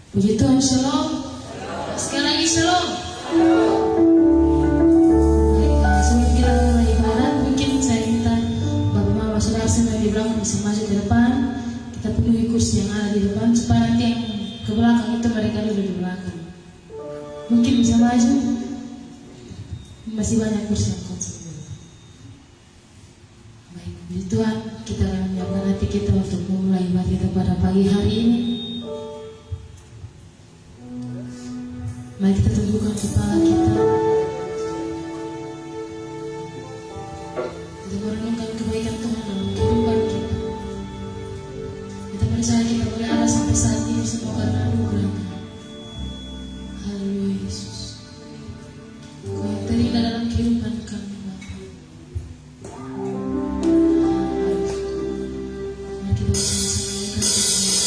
Puji Tuhan, shalom. Sekali lagi shalom. Baik, sebelum kita mulai ibadah, mungkin saya minta Bapak Mama Saudara semua di belakang bisa maju ke depan. Kita penuhi kursi yang ada di depan supaya nanti yang ke belakang itu mereka duduk di belakang. Mungkin bisa maju. Masih banyak kursi yang kosong. Baik, puji Tuhan, kita akan menyiapkan hati kita untuk memulai ibadah kita pada pagi hari ini. Mari kita tundukkan kepala kita. Kita merenungkan kebaikan Tuhan dalam kehidupan kita. Kita percaya kita boleh ada sampai saat ini semua karena anugerah-Nya. Haleluya Yesus. Kau yang terindah dalam kehidupan kami Bapa. Mari kita bersama-sama menyanyikan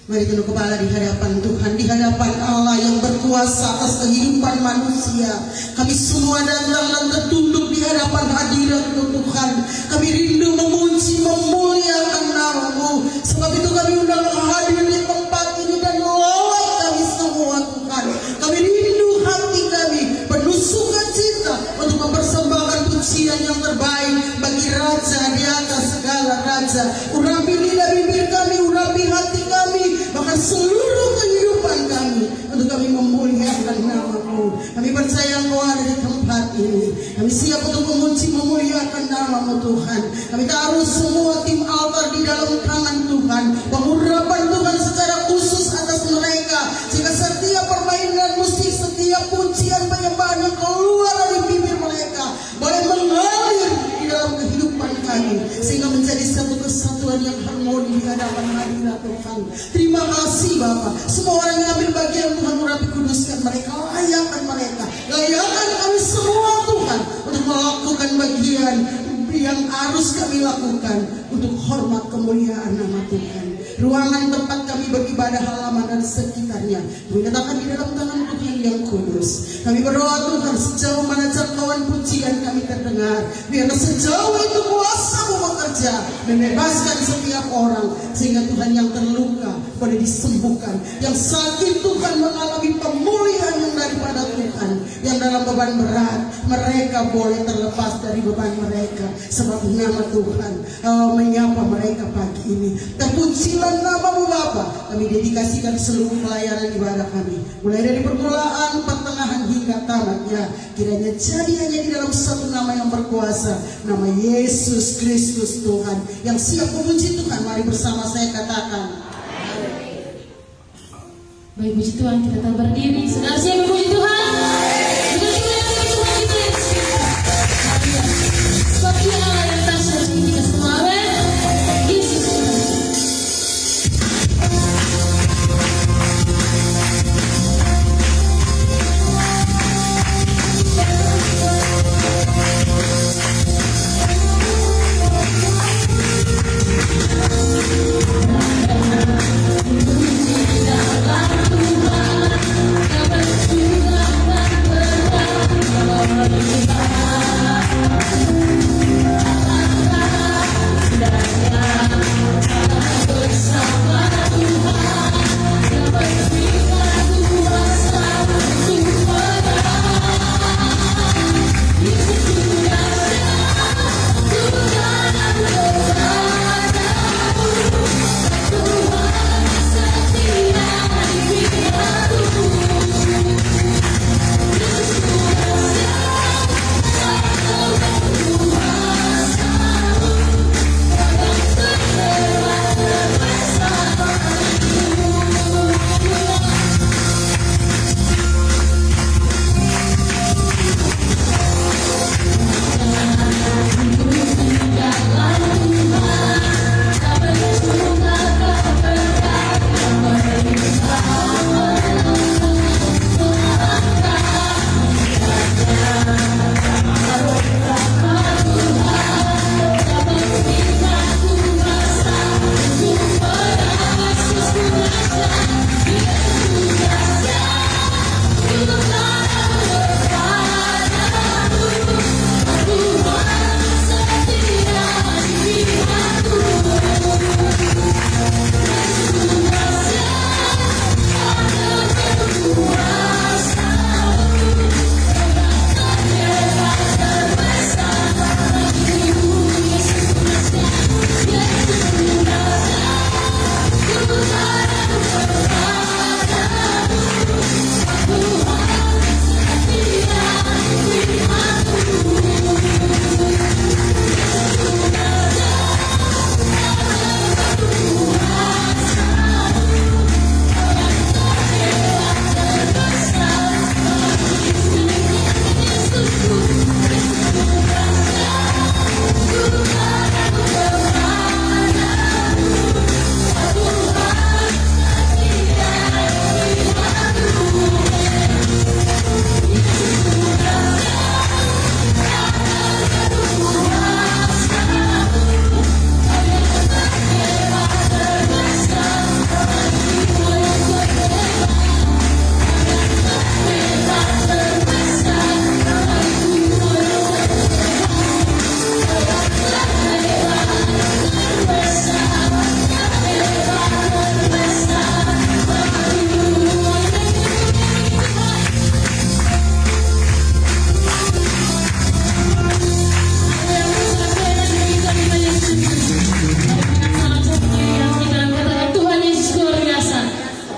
Mari tunduk kepala di hadapan Tuhan, di hadapan Allah yang berkuasa atas kehidupan manusia. Kami semua datang dan tertunduk di hadapan hadirat Tuhan. Kami rindu memuji, memuliakan nama-Mu. Sebab itu kami undang hadir di tempat ini dan lawat kami semua Tuhan. Kami rindu hati kami penuh sukacita untuk mempersembahkan pujian yang terbaik bagi Raja di atas segala Raja. Urapi lidah bibir kami, urapi hati kami, bahkan seluruh kehidupan kami, untuk kami memuliakan nama-Mu. Kami percaya Engkau ada di tempat ini. Kami siap untuk memuji, memuliakan nama-Mu Tuhan. Kami taruh semua tim altar di dalam tangan Tuhan. Pengurapan Tuhan secara khusus atas mereka, jika setiap permainan musik, setiap pujian penyembahan yang keluar dari bibir mereka boleh mengalir di dalam kehidupan kami, sehingga menjadi satu kesatuan yang harmoni di hadapan hadirat Tuhan. Terima kasih Bapa. Semua orang yang ambil bagian Tuhan, urapi kuduskan mereka, layakan kami semua Tuhan untuk melakukan bagian yang harus kami lakukan untuk hormat kemuliaan nama Tuhan. Ruangan tempat kami beribadah, halaman dan sekitarnya kami letakkan di dalam tangan Tuhan yang kudus. Kami berdoa Tuhan, sejauh mana jangkauan pujian kami terdengar, biarlah sejauh itu kuasa-Mu bekerja, membebaskan setiap orang, sehingga Tuhan yang terluka boleh disembuhkan, yang sakit Tuhan mengalami pemulihan yang daripada Tuhan, yang dalam beban berat mereka boleh terlepas dari beban mereka, sebab nama Tuhan menyapa mereka pagi ini. Terpujilah nama-Mu Bapa. Kami dedikasikan seluruh pelayanan ibadah kami, mulai dari permulaan, pertengahan hingga tamatnya, kiranya jadi hanya di dalam satu nama yang berkuasa, nama Yesus Kristus Tuhan. Yang siap memuji Tuhan, mari bersama saya katakan Baik, puji Tuhan, kita tetap berdiri. Saudara siap memuji Tuhan? Kita juga memuji Tuhan kita yang setia. Sebab Dia Allah yang tak sudah kita semua. Amin. Yesus. Tuhan,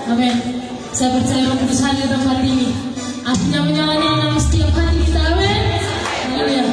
Amin. Saya percaya Roh Kudus hadir dalam hari ini. Apinya menyala-nyala setiap hati kita. Amin. Haleluya.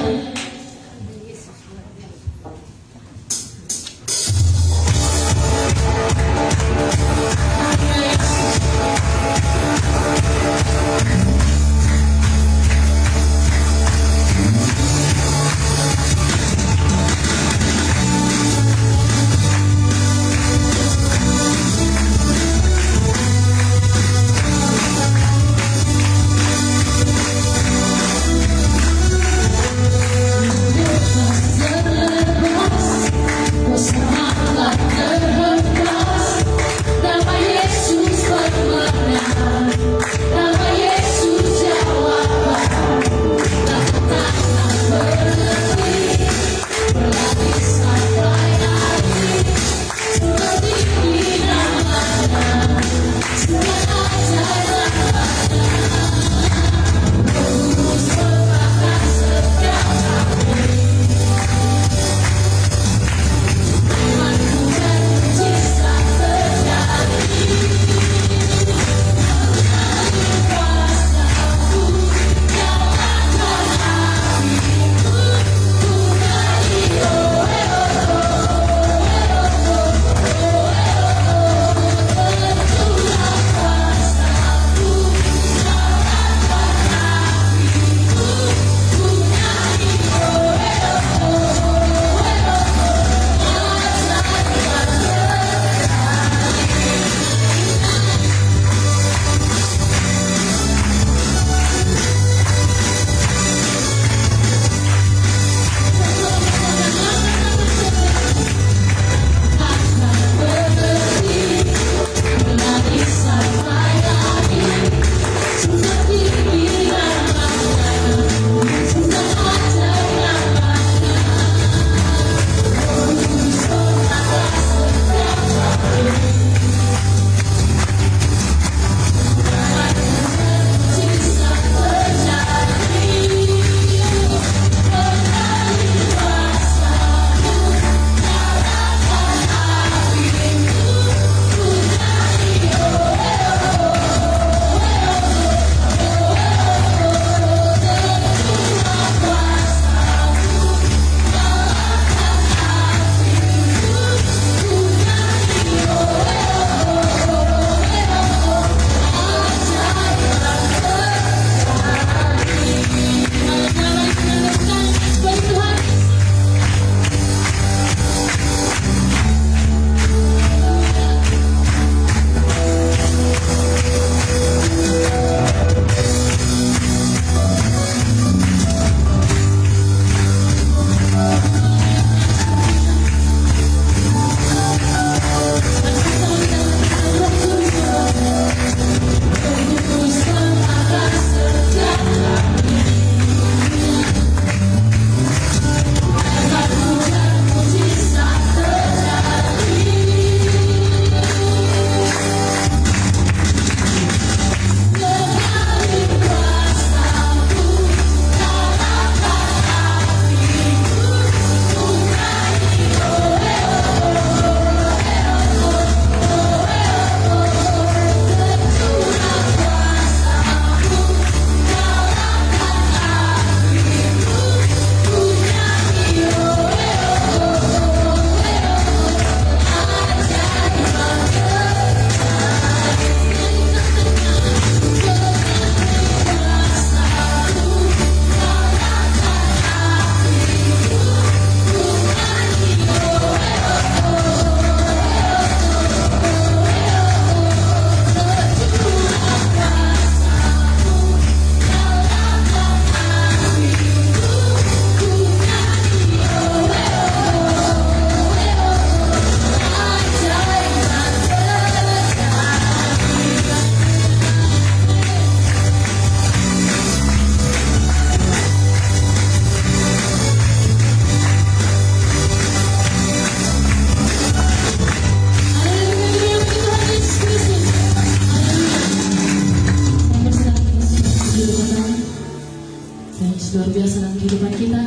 luar biasa dalam kehidupan kita.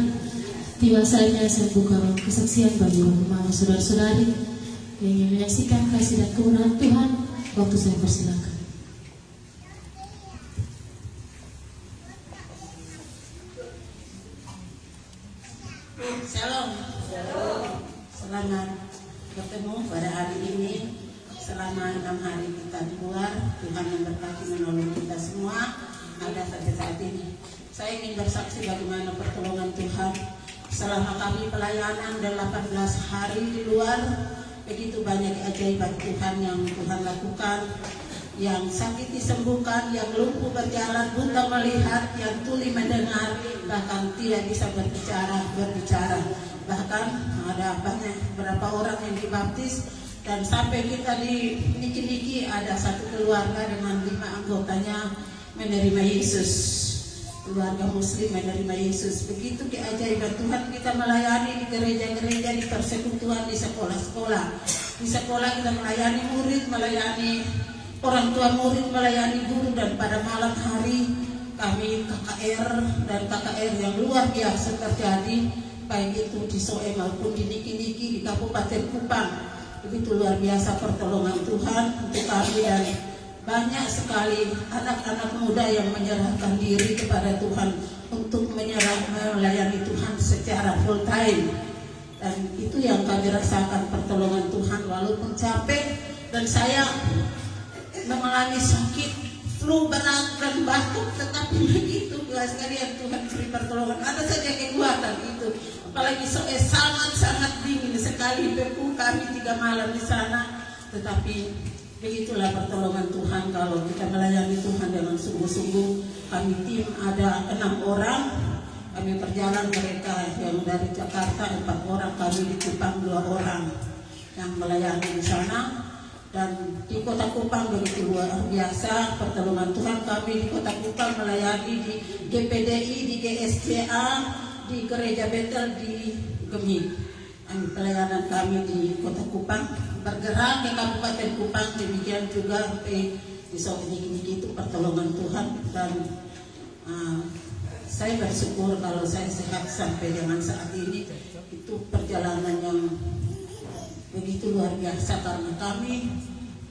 Tiba saatnya saya buka ruang kesaksian bagi mama saudara-saudari yang ingin menyaksikan kasih dan kebenaran Tuhan Waktu saya persilakan. Shalom. Selamat bertemu pada hari ini. Selama 6 hari kita di luar, Tuhan memberkati menolong kita semua. Ada sampai saat ini. Saya ingin bersaksi bagaimana pertolongan Tuhan selama kami pelayanan 18 hari di luar. Begitu banyak keajaiban Tuhan yang Tuhan lakukan. Yang sakit disembuhkan, yang lumpuh berjalan, buta melihat, yang tuli mendengar, bahkan tidak bisa berbicara. Bahkan ada banyak beberapa orang yang dibaptis, dan sampai kita di Niki-Niki ada satu keluarga dengan 5 anggotanya menerima Yesus. Keluarga Muslim menerima Yesus. Begitu keajaiban Tuhan, kita melayani di gereja-gereja, di persekutuan, di sekolah-sekolah. Di sekolah kita melayani murid, melayani orang tua murid, melayani guru, dan pada malam hari kami KKR dan KKR yang luar biasa terjadi, baik itu di Soe maupun di Niki-Niki di Kabupaten Kupang. Begitu luar biasa pertolongan Tuhan untuk kami, dan banyak sekali anak-anak muda yang menyerahkan diri kepada Tuhan untuk melayani Tuhan secara full time. Dan itu yang kami rasakan pertolongan Tuhan walaupun capek, dan saya mengalami sakit, flu, berat, dan batuk, tetapi begitu sekalian Tuhan beri pertolongan. Ada saja kekuatan itu, apalagi sangat dingin sekali, beku kami 3 malam di sana. Tetapi begitulah pertolongan Tuhan kalau kita melayani Tuhan dengan sungguh-sungguh. Kami tim ada 6 orang, kami berjalan, mereka yang dari Jakarta 4 orang, kami di Kupang 2 orang yang melayani di sana. Dan di Kota Kupang begitu luar biasa pertolongan Tuhan. Kami di Kota Kupang melayani di GPDI, di GSCA, di Gereja Betel di Gemik. Pelayanan kami di Kota Kupang bergerak ke Kabupaten Kupang, demikian juga di Niki-Niki itu pertolongan Tuhan. Dan saya bersyukur kalau saya sehat sampai dengan saat ini. Itu perjalanan yang begitu luar biasa, karena kami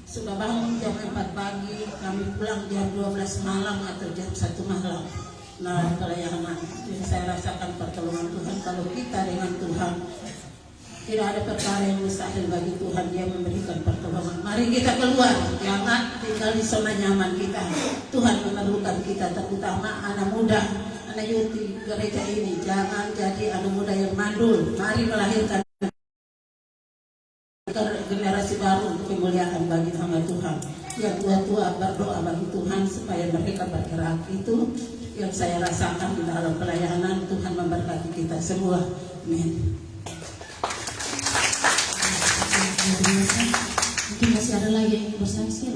sudah bangun jam 4 pagi, kami pulang jam 12 malam atau jam 1 malam. Nah, pelayanan yang saya rasakan pertolongan Tuhan. Kalau kita dengan Tuhan, tidak ada perkara yang mustahil bagi Tuhan. Dia memberikan pertolongan. Mari kita keluar, jangan tinggal di zona nyaman kita. Tuhan memerlukan kita, terutama anak muda, anak yuti gereja ini. Jangan jadi anak muda yang mandul. Mari melahirkan generasi baru untuk kemuliaan bagi nama Tuhan. Yang tua-tua berdoa bagi Tuhan supaya mereka bergerak. Itu yang saya rasakan di dalam pelayanan. Tuhan memberkati kita semua. Amin. Mungkin masih ada lagi yang ingin bersaksi.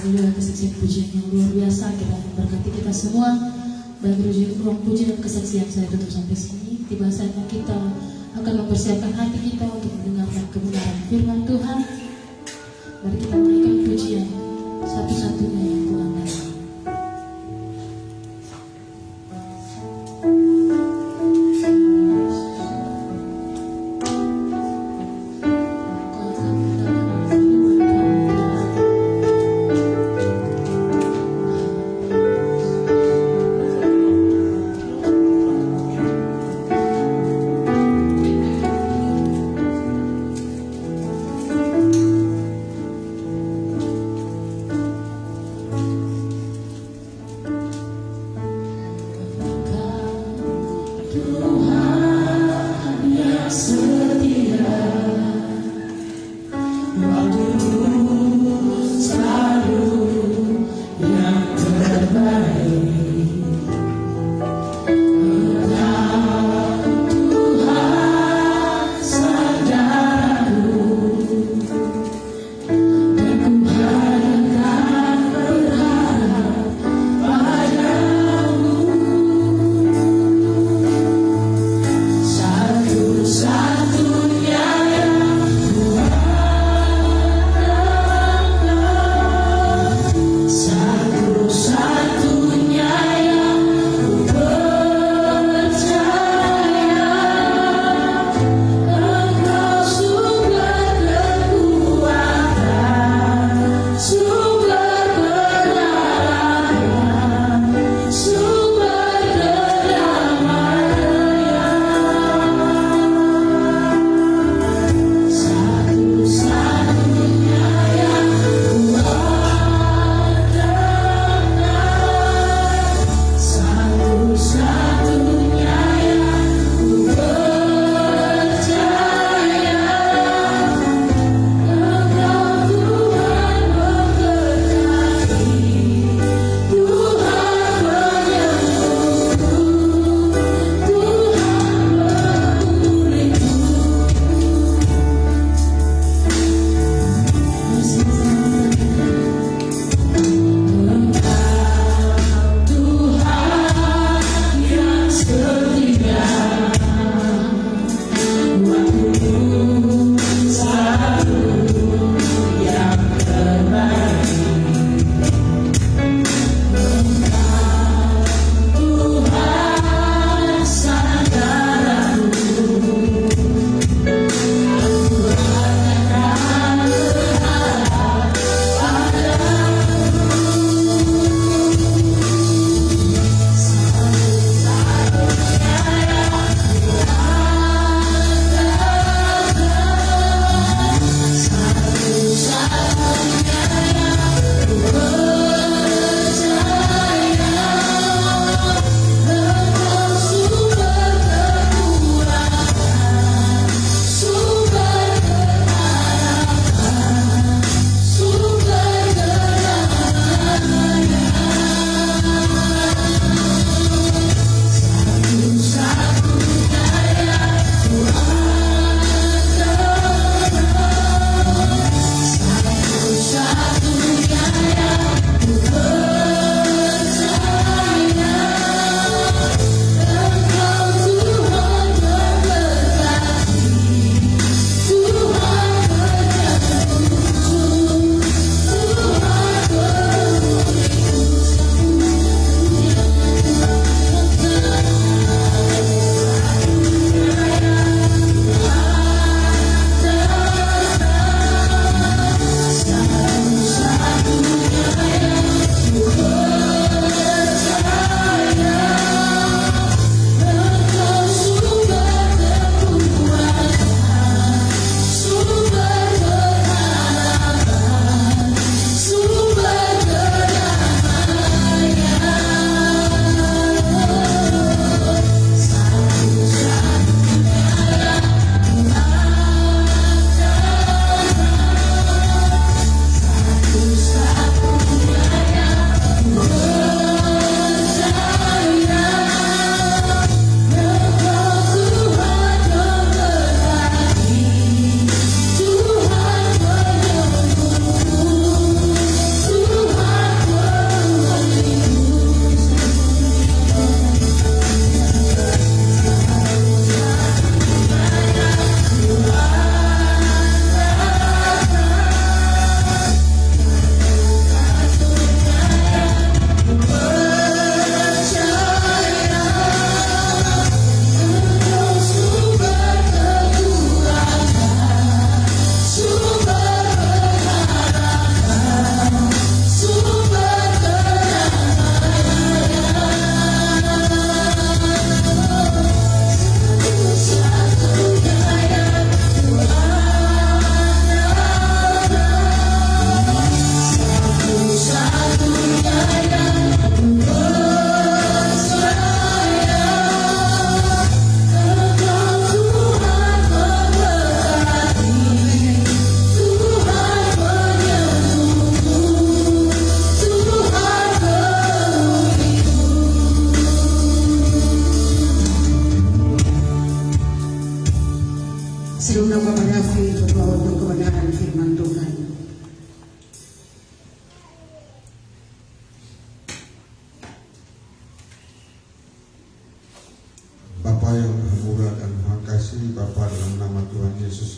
Haleluya, kesaksian pujian yang luar biasa. Kita memberkati kita semua. Bagi ruang puji dan kesaksian saya tutup sampai sini. Tiba saatnya kita akan mempersiapkan hati kita untuk mendengarkan kebenaran firman Tuhan. Mari kita menaikkan pujian satu-satunya yang Tuhan datang.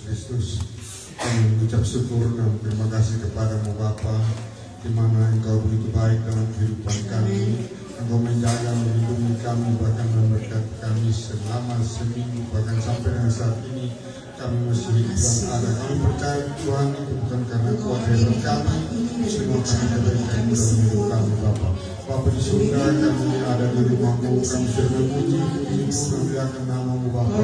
Kristus. Kami mengucap syukur dan terima kasih kepadamu Bapa, di mana Engkau begitu baik dalam kehidupan kami. Engkau menjaga, melindungi kami, bahkan memberkati kami selama seminggu, bahkan sampai dengan saat ini kami masih hidup dan ada. Kami percaya Tuhan itu bukan karena kuat hebat kami, semua kami diberikan dalam hidup kami Bapa. Bapa di surga, kami ada di rumahmu, kami sudah memuji, memuliakan namamu Bapa.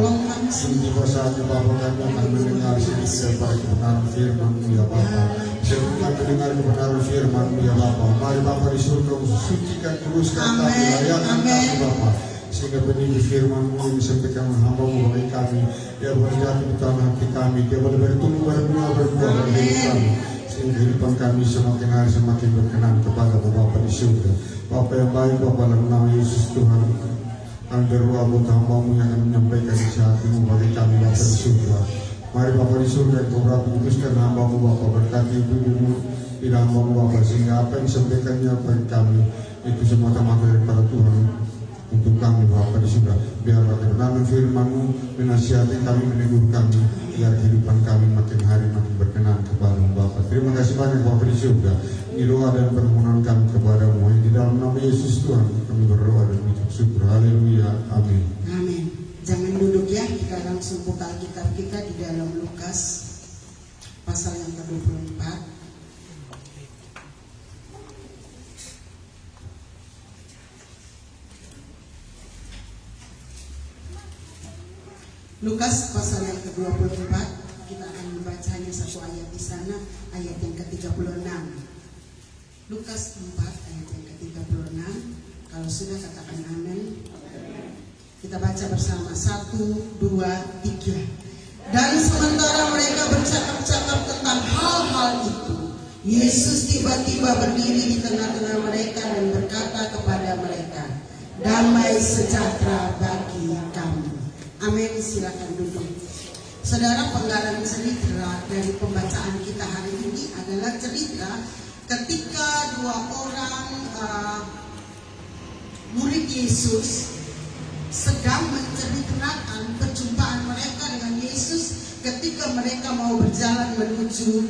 Tiba saatnya Bapa kami akan mendengar sedikit daripada kebenaran firman-Mu ya Bapa. Sebelum kami mendengar kebenaran firman-Mu ya Bapa, mari Bapa di surga sucikan, teruskan kami, layakan kami Bapa, sehingga benih firman-Mu yang disampaikan hamba-Mu bagi kami, dia boleh jatuh di tanah hati kami, dia boleh bertumbuh, berbuah bagi hidup kami, sehingga kehidupan kami semakin hari semakin berkenan kepada Bapa di surga. Bapa yang baik, Bapa dalam nama Yesus Tuhan, kami berdoa buat hamba-Mu yang akan menyampaikan isi hati-Mu bagi kami Bapa di surga. Mari Bapa di surga, Engkau berapa putuskan hamba-Mu Bapa, berkati ibu-ibu di dalam hamba-Mu Bapa, sehingga apa yang disampaikannya bagi kami itu semata-mata daripada Tuhan untuk kami Bapa di surga. Biarlah kebenaran firman-Mu menasihati kami, menegur kami, biar kehidupan kami makin hari makin berkenan kepada-Mu Bapa. Terima kasih banyak Bapa di surga. Ini doa dan permohonan kami kepada-Mu, di dalam nama Yesus Tuhan kami berdoa dan mengucap syukur. Haleluya, amin. Amin. Jangan duduk ya, kita langsung buka Alkitab kita di dalam Lukas pasal yang ke-24. Lukas pasal yang ke-24, kita akan membaca hanya satu ayat di sana, ayat yang ke-36. Lukas 4 ayat yang ke-36. Kalau sudah katakan amin. Kita baca bersama, 1, 2, 3. Dan sementara mereka bercakap-cakap tentang hal-hal itu, Yesus tiba-tiba berdiri di tengah-tengah mereka dan berkata kepada mereka, damai sejahtera bagi kamu. Amin. Silakan duduk. Saudara, penggalan cerita dari pembacaan kita hari ini adalah cerita ketika dua orang murid Yesus sedang menceritakan perjumpaan mereka dengan Yesus ketika mereka mau berjalan menuju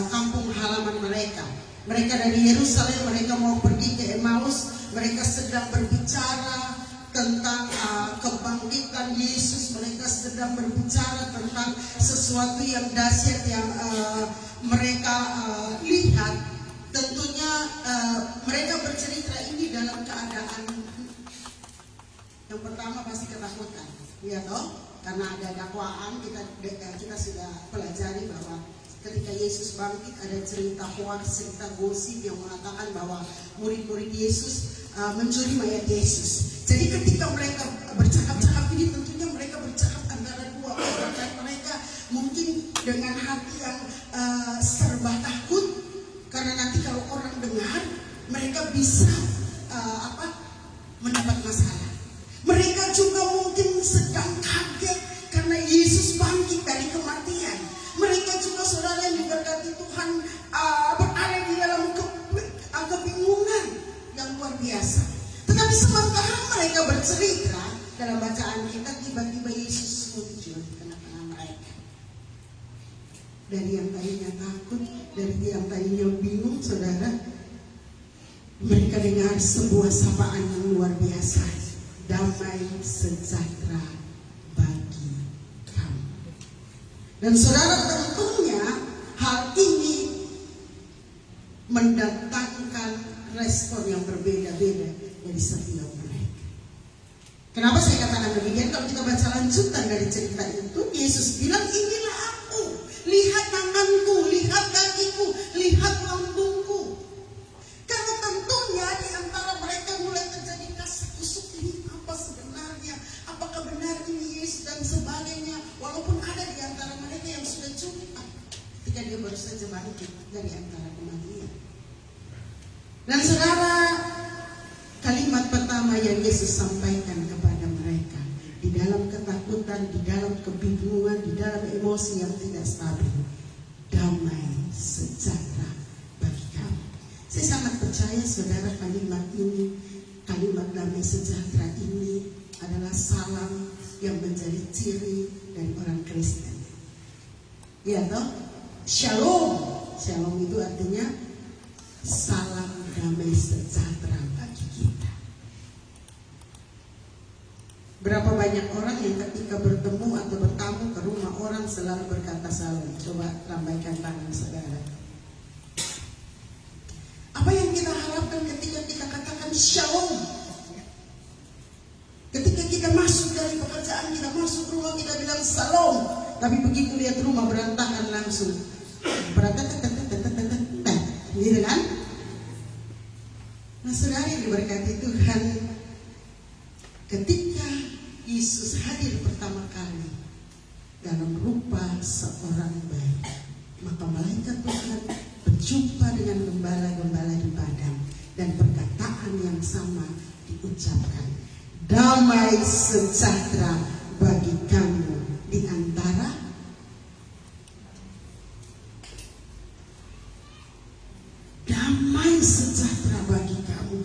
kampung halaman mereka. Mereka dari Yerusalem, mereka mau pergi ke Emmaus. Mereka sedang berbicara tentang kebangkitan Yesus. Mereka sedang berbicara tentang sesuatu yang dahsyat yang mereka lihat. Tentunya mereka bercerita ini dalam keadaan yang pertama pasti ketakutan, ya toh, karena ada dakwaan. Kita sudah pelajari bahwa ketika Yesus bangkit ada cerita hoax, cerita gosip yang mengatakan bahwa murid-murid Yesus mencuri mayat Yesus. Jadi ketika mereka bercakap-cakap ini, tentunya mereka bercakap antara dua orang dan mereka mungkin dengan hati yang serba takut, karena nanti kalau orang dengar mereka bisa mendapat masalah. Mereka juga mungkin sedang kaget karena Yesus bangkit dari kematian. Mereka juga, saudara yang diberkati Tuhan, berada di dalam kebingungan yang luar biasa. Tetapi sementara mereka bercerita, dalam bacaan kita tiba-tiba Yesus muncul di tengah-tengah mereka. Dari yang tadinya takut, dari yang tadinya bingung, saudara, mereka dengar sebuah sapaan yang luar biasa. Damai sejahtera bagi kamu. Dan saudara, tentunya hal ini mendatangkan respon yang berbeda-beda dari setiap mereka. Kenapa saya katakan demikian? Kalau kita baca lanjutan dari cerita itu, Yesus bilang, inilah aku, lihat tanganku, lihat kakiku, lihat lambungku. Karena tentunya di antara mereka mulai terjadi kasak-kusuk, ini apa sebenarnya? Apakah benar ini Yesus dan sebagainya? Walaupun ada di antara mereka yang sudah cukup ketika dia baru saja bangkit dari antara kematian. Dan saudara, kalimat pertama yang Yesus sampaikan kepada mereka di dalam ketakutan, di dalam kebingungan, di dalam emosi yang tidak stabil, damai sejahtera bagi kamu. Saya sangat percaya, saudara, kalimat ini, kalimat damai sejahtera ini adalah salam yang menjadi ciri dari orang Kristen. Ya toh? Shalom. Shalom itu artinya salam damai sejahtera bagi kita. Berapa banyak orang yang ketika bertemu atau bertamu ke rumah orang selalu berkata salam. Coba lambaikan tangan saudara. Apa yang kita harapkan ketika kita katakan shalom? Ketika kita masuk dari pekerjaan, kita masuk rumah, kita bilang salam. Tapi begitu lihat rumah berantakan langsung berantakan, gitu kan? Nah saudara yang diberkati Tuhan, ketika Yesus hadir pertama kali dalam rupa seorang bayi, maka malaikat Tuhan berjumpa dengan gembala-gembala di padang dan perkataan yang sama diucapkan, damai sejahtera bagi kamu di antara damai sejahtera bagi kamu.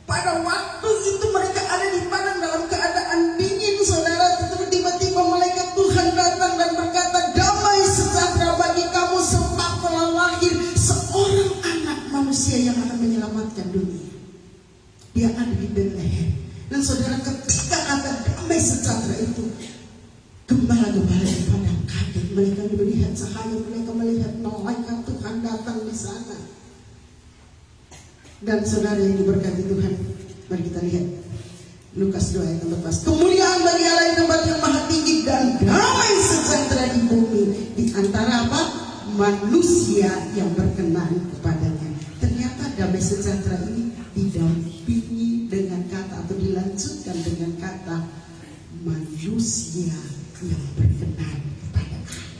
Pada waktu itu mereka ada di padang dalam keadaan dingin, saudara. Tetapi tiba-tiba malaikat Tuhan datang dan berkata, damai sejahtera bagi kamu, sebab telah lahir seorang anak manusia yang akan menyelamatkan dunia. Dia ada di Bethlehem. Dan saudara, ketika kata damai sejahtera itu, gembala-gembala di padang kaget. Mereka melihat cahaya, mereka melihat malaikat Tuhan datang di sana. Dan saudara yang diberkati Tuhan, mari kita lihat Lukas 2 ayat 14. Kemuliaan bagi Allah di tempat yang maha tinggi dan damai sejahtera di bumi di antara apa? Manusia yang berkenan kepadanya. Ternyata damai sejahtera ini didampingi dengan kata atau dilanjutkan dengan kata manusia yang berkenan kepada Allah.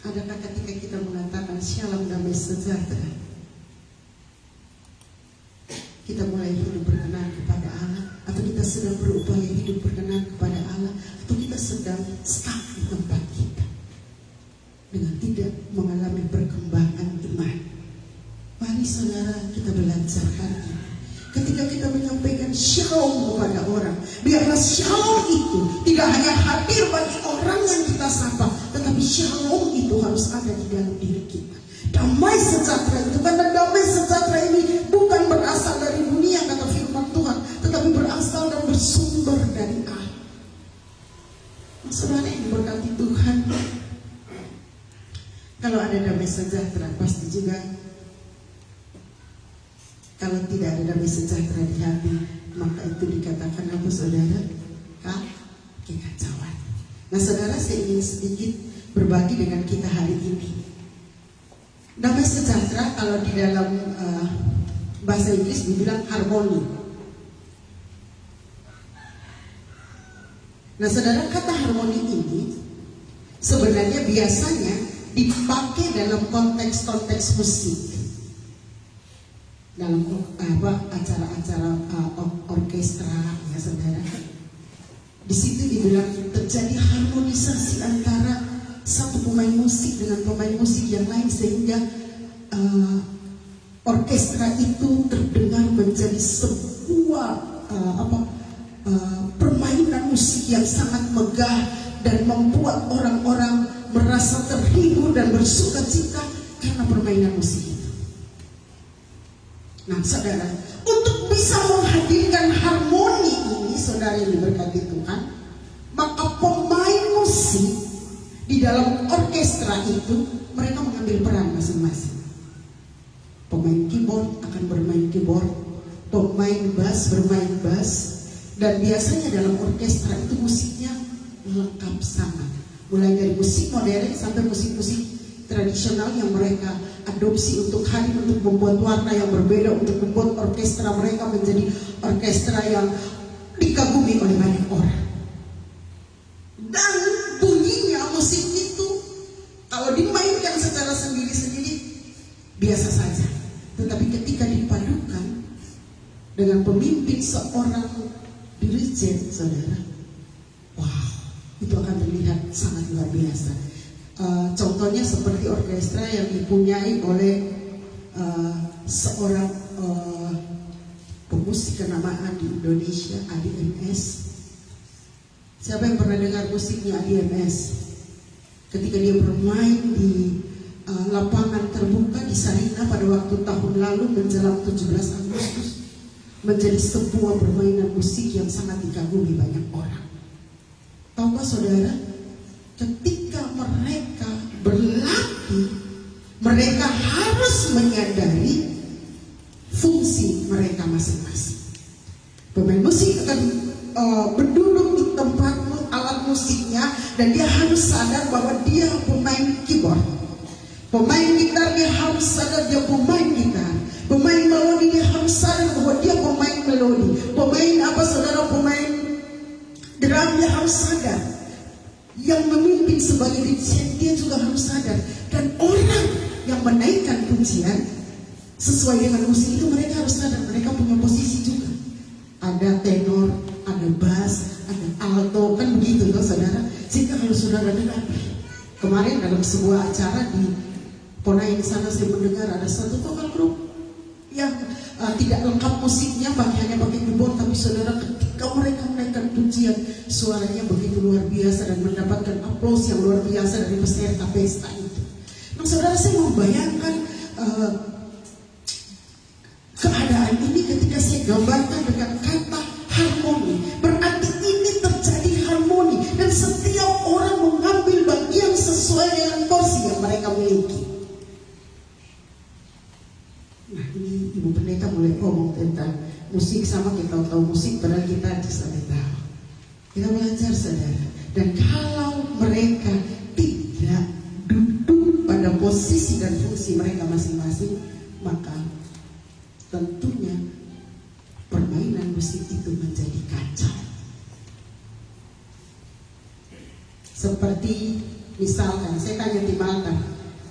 Adakah ketika kita mengatakan shalom damai sejahtera, kita mulai hidup berkenan kepada Allah, atau kita sedang berupaya hidup berkenan kepada Allah, atau kita sedang stuck di tempat kita dengan tidak mengalami perkembangan iman? Mari saudara kita belajar hari ini. Ketika kita menyampaikan shalom kepada orang, biarlah shalom itu tidak hanya hadir bagi orang yang kita sapa, tetapi shalom itu harus ada di dalam diri kita. Damai sejahtera itu, karena damai sejahtera ini bukan berasal dari dunia kata firman Tuhan, tetapi berasal dan bersumber dari Allah. Saudara yang diberkati Tuhan, kalau ada damai sejahtera pasti juga, kalau tidak ada damai sejahtera di hati, maka itu dikatakan apa saudara? Kekacauan. Nah saudara, saya ingin sedikit berbagi dengan kita hari ini. Damai sejahtera kalau di dalam bahasa Inggris dibilang harmoni. Nah saudara, kata harmoni ini sebenarnya biasanya dipakai dalam konteks-konteks musik, dalam acara-acara orkestra, ya saudara. Di situ dibilang terjadi harmonisasi antara satu pemain musik dengan pemain musik yang lain, sehingga orkestra itu terdengar menjadi sebuah permainan musik yang sangat megah dan membuat orang-orang merasa terhibur dan bersukacita karena permainan musik itu. Nah saudara, untuk bisa menghadirkan harmoni ini, saudara yang diberkati Tuhan, maka pemain musik di dalam orkestra itu mereka mengambil peran masing-masing. Pemain keyboard akan bermain keyboard, pemain bass bermain bass, dan biasanya dalam orkestra itu musiknya lengkap sama, mulai dari musik modern sampai musik-musik tradisional yang mereka adopsi untuk hadir untuk membuat warna yang berbeda, untuk membuat orkestra mereka menjadi orkestra yang dikagumi oleh banyak orang. Dan bunyinya musik itu kalau dimainkan secara sendiri-sendiri biasa saja, tetapi ketika dipadukan dengan pemimpin seorang dirijen, saudara, wow, itu akan terlihat sangat luar biasa. Contohnya seperti orkestra yang dipunyai oleh seorang pemusik kenamaan di Indonesia, ADMS. Siapa yang pernah dengar musiknya ADMS? Ketika dia bermain di lapangan terbuka di Sarina pada waktu tahun lalu menjelang 17 Agustus, menjadi sebuah permainan musik yang sangat dikagumi banyak orang. Tahukah saudara, ketika mereka berlatih, mereka harus menyadari fungsi mereka masing-masing. Pemain musik akan berduduk di tempat alat musiknya dan dia harus sadar bahwa dia pemain keyboard. Pemain gitar dia harus sadar dia pemain gitar. Pemain melodi dia harus sadar bahwa dia pemain melodi. Pemain pemain drum dia harus sadar. Yang memimpin sebagai DJ dia juga harus sadar. Dan orang yang menaikkan pujian sesuai dengan musik itu mereka harus sadar mereka punya posisi juga. Ada tenor, ada bass, ada alto, kan begitu kan saudara. Sehingga kalau saudara dengar, kemarin dalam sebuah acara di Ponai di sana saya mendengar ada satu vokal grup yang tidak lengkap musiknya, hanya pakai keyboard, tapi saudara ketika mereka menaikkan pujian suaranya begitu luar biasa dan mendapatkan aplaus yang luar biasa dari peserta pesta itu. Nah saudara, saya membayangkan keadaan ini ketika saya gambarkan dengan kata harmoni. Berarti ini terjadi harmoni dan setiap orang mengambil bagian sesuai dengan porsi yang mereka miliki. Nah ini Ibu Pendeta mulai ngomong tentang musik, sama kita tahu musik padahal kita tidak tahu. Kita belajar saudara. Dan kalau mereka tidak duduk pada posisi dan fungsi mereka masing-masing, maka tentunya permainan musik itu menjadi kacau. Seperti misalkan saya tanya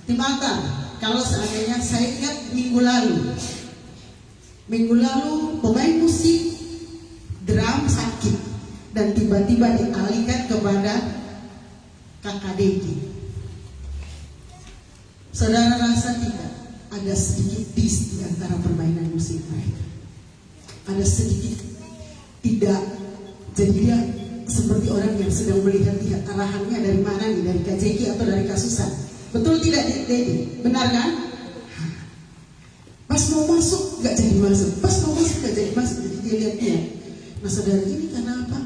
Timalkan, kalau seandainya saya ingat minggu lalu pemain musik drum sakit dan tiba-tiba dialihkan kepada kakak Dedi. Saudara rasa tidak ada sedikit dis di antara permainan musik mereka? Ada sedikit tidak, jadi dia seperti orang yang sedang melihat arahannya dari mana nih, dari KJK atau dari Kasusan. Betul tidak Dedi? Benar kan? Pas mau masuk gak jadi masuk, pas mau masuk gak jadi masuk, jadi dia lihat-lihat. Nah saudara, ini karena apa?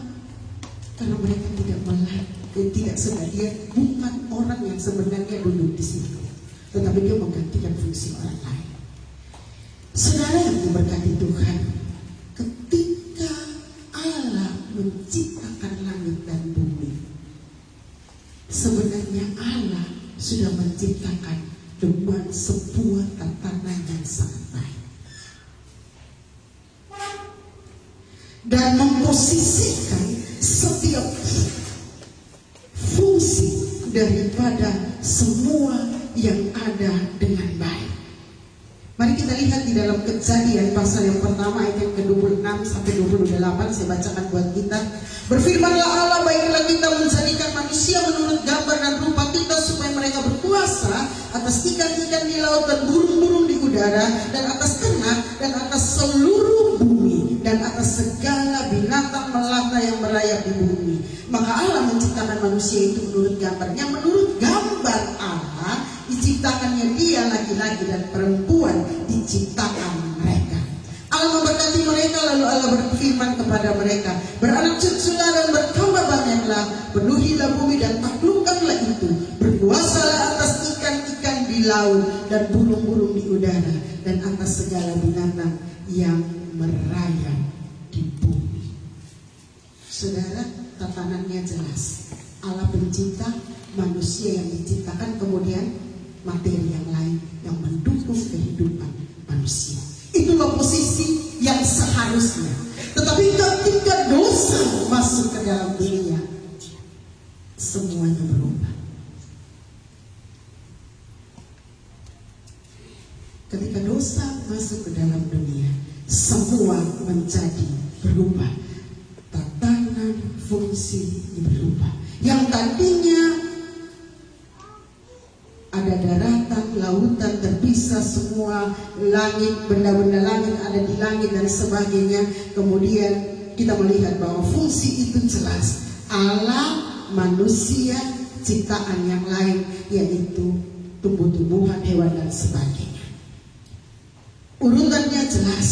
Karena mereka tidak melihat, tidak sadar dia bukan orang yang sebenarnya duduk di situ, tetapi dia menggantikan fungsi orang lain. Saudara yang diberkati Tuhan, ketika Allah menciptakan langit dan bumi, sebenarnya Allah sudah menciptakan dengan sebuah tatanan yang sangat baik dan memposisikan setiap fungsi daripada semua yang ada dengan baik. Mari kita lihat di dalam Kejadian pasal yang pertama ayat yang ke-26 sampai 28. Saya bacakan buat kita. Berfirmanlah Allah, baiklah kita menjadikan manusia menurut gambar dan rupa kita, supaya mereka berkuasa atas ikan-ikan di laut dan burung-burung di udara, dan atas ternak, dan atas seluruh bumi, dan atas segala binatang melata yang merayap di bumi. Maka Allah menciptakan manusia itu menurut gambarnya, menurut gambar Allah diciptakannya dia, laki-laki dan perempuan diciptakan mereka. Allah memberkati mereka, lalu Allah berfirman kepada mereka, beranak cuculah dan bertambah banyaklah, penuhilah bumi dan taklukkanlah itu, berkuasalah atas ikan-ikan di laut dan burung-burung di udara, dan atas segala binatang yang merayap di bumi. Saudara, tatanannya jelas. Allah pencipta, manusia yang diciptakan, kemudian materi yang lain yang mendukung kehidupan manusia. Itulah posisi yang seharusnya. Tetapi ketika dosa masuk ke dalam dunia, semuanya berubah. Ketika dosa masuk ke dalam dunia, semua menjadi berubah. Tatanan fungsi berubah. Yang tadinya ada daratan, lautan terpisah semua, langit, benda-benda langit ada di langit dan sebagainya. Kemudian kita melihat bahwa fungsi itu jelas. Allah, manusia, ciptaan yang lain, yaitu tumbuh-tumbuhan, hewan dan sebagainya. Urutannya jelas,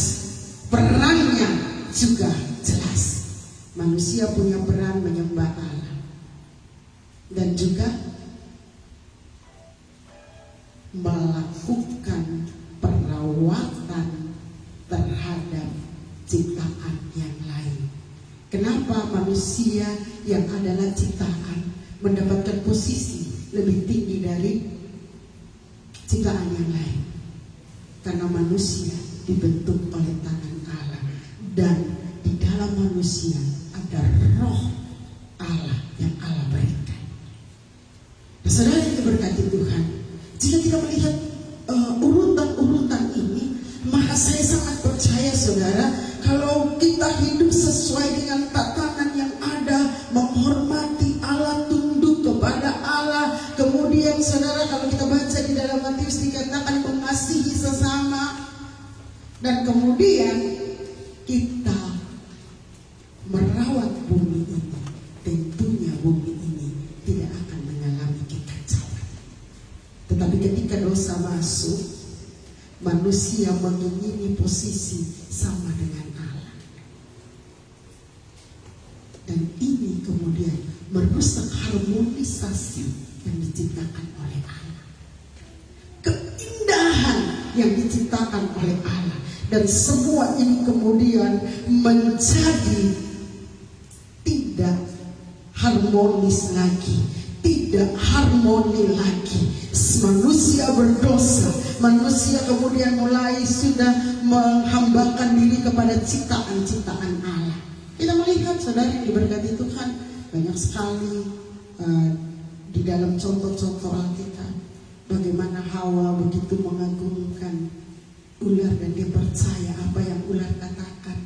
perannya juga jelas. Manusia punya peran menyembah Allah dan juga melakukan perawatan terhadap ciptaan yang lain. Kenapa manusia yang adalah ciptaan mendapatkan posisi lebih tinggi dari ciptaan yang lain? Karena manusia dibentuk oleh tangan Allah, dan di dalam manusia ada roh Allah yang Allah berikan. Nah, saudara yang diberkati Tuhan, jika kita melihat urutan-urutan ini, maka saya sangat percaya saudara, kalau kita hidup sesuai dengan tatanan yang ada, menghormati Allah, tunduk kepada Allah. Kemudian saudara, kalau kita baca di dalam Matius dikatakan mengasihi sesama, dan kemudian kita merawat bumi ini, tentunya bumi ini tidak akan mengalami kekacauan. Tetapi ketika dosa masuk, manusia mengingini posisi sama dengan Allah, dan ini kemudian merusak harmonisasi yang diciptakan oleh Allah, keindahan yang diciptakan oleh Allah, dan semua ini kemudian menjadi tidak harmonis lagi, tidak harmoni lagi. Manusia berdosa, manusia kemudian mulai sudah menghambakan diri kepada ciptaan-ciptaan Allah. Kita melihat saudara yang diberkati Tuhan, banyak sekali di dalam contoh-contoh Alkitab bagaimana Hawa begitu mengagungkan ular dan dia percaya apa yang ular katakan.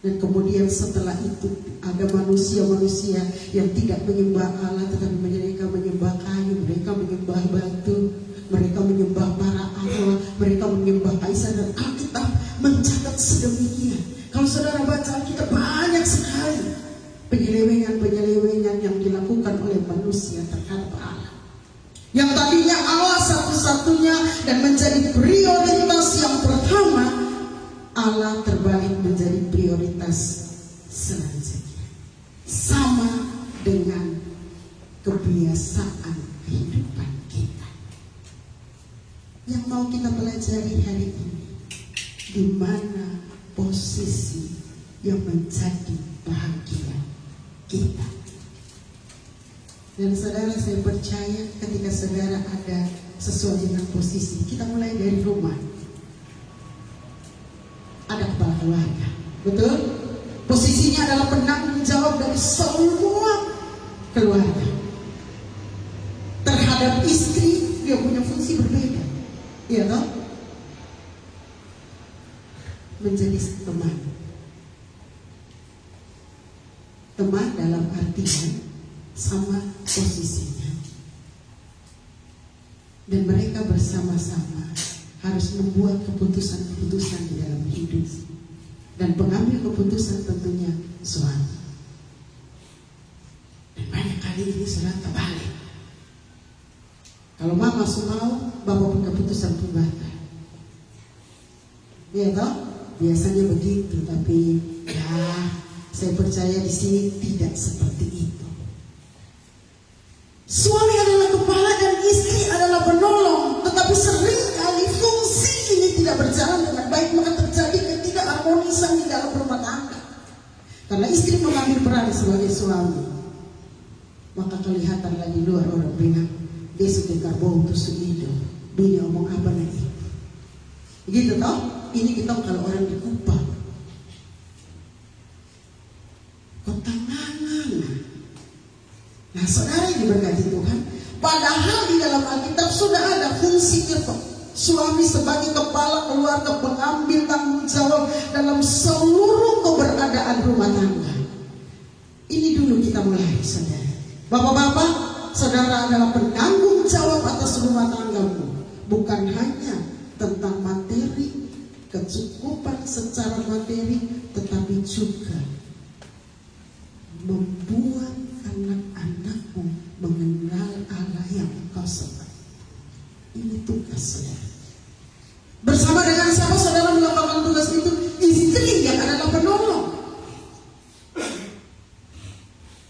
Dan kemudian setelah itu ada manusia-manusia yang tidak menyembah Allah, tetapi mereka menyembah kayu, mereka menyembah batu, mereka menyembah para Allah, mereka menyembah kaisar, dan Alkitab mencatat sedemikian. Kalau saudara baca Alkitab, banyak sekali penyelewengan-penyelewengan yang dilakukan oleh manusia terhadap Allah. Yang tadinya Allah satu-satunya dan menjadi prioritas yang pertama, Allah terbalik menjadi prioritas selanjutnya. Sama dengan kebiasaan kehidupan kita. Yang mau kita pelajari hari ini, di mana posisi yang menjadi bahagia kita. Dan saudara, saya percaya ketika saudara ada sesuai dengan posisi, kita mulai dari rumah. Ada kepala keluarga, betul? Posisinya adalah penanggung jawab dari semua keluarga. Terhadap istri, dia punya fungsi berbeda, iya toh? Menjadi teman. Teman dalam artian sama posisinya, dan mereka bersama-sama harus membuat keputusan-keputusan di dalam hidup, dan pengambil keputusan tentunya suami. Dan banyak kali ini sudah terbalik. Kalau mama mau, bapak pun keputusan pun batal. Ya toh, biasanya begitu. Tapi ya, saya percaya di sini tidak seperti itu. Suami adalah kepala dan istri adalah penolong, tetapi seringkali fungsi ini tidak berjalan dengan baik, maka terjadi ketidakharmonisan di dalam rumah tangga. Karena istri mengambil peran sebagai suami, maka kelihatan lagi luar orang bilang, dia sudah karbon tusuk hidung, dunia omong apa lagi. Begitu toh? Ini kita kalau orang dikupang, kontangan. Nah, saudara yang diberkati Tuhan, padahal di dalam Alkitab sudah ada fungsinya kok. Suami sebagai kepala keluarga mengambil tanggung jawab dalam seluruh keberadaan rumah tangga. Ini dulu kita mulai, saudara. Bapak-bapak, saudara adalah penanggung jawab atas rumah tanggamu. Bukan hanya tentang materi, kecukupan secara materi, tetapi juga membuat anak-anakmu mengenal Allah yang engkau sembah. Ini tugas saudara. Bersama dengan siapa saudara melakukan tugas itu? Istri yang adalah penolong.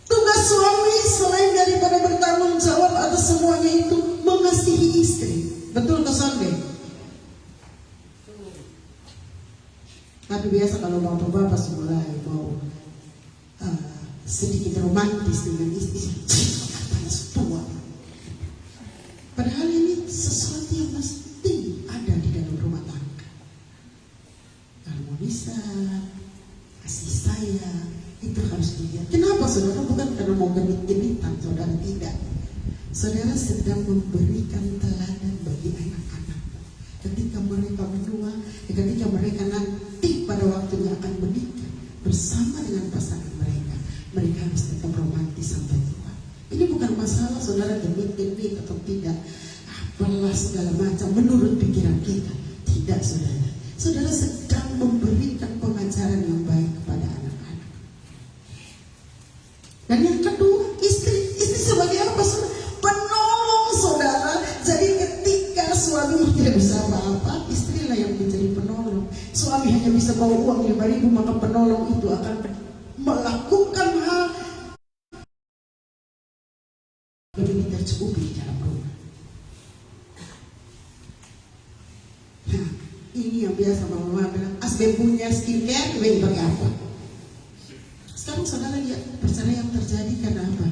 Tugas suami selain daripada bertanggung jawab atas semuanya itu mengasihi istri. Betul ke Sonde? Tapi biasa kalau bapak-bapak mulai mau sedikit romantis dengan istri, katanya tua. Padahal ini sesuatu yang mesti ada di dalam rumah tangga. Harmonisan, kasih sayang, itu harus dilihat. Kenapa saudara? Bukan karena mau genit-genitan, saudara, tidak. Saudara sedang memberikan teladan bagi anak-anak. Ketika mereka menua, ketika mereka nanti pada waktunya akan menikah bersama dengan pasangan mereka, mereka harus tetap romantis sampai tua. Ini bukan masalah saudara genit-genit atau tidak, apalah segala macam menurut pikiran kita. Tidak saudara. Saudara sedang memberikan pengajaran yang baik kepada anak-anak. Dan yang kedua, istri sebagai apa saudara? Penolong saudara. Jadi ketika suami tidak bisa apa-apa, istrilah yang menjadi penolong. Suami hanya bisa bawa uang 5.000, maka penolong itu akan melakukan hal lebih tercukupi di dalam rumah. Nah, ini yang biasa mama bilang, asbeb punya skincare, gue pakai apa? Sekarang saudara lihat perceraian yang terjadi karena apa?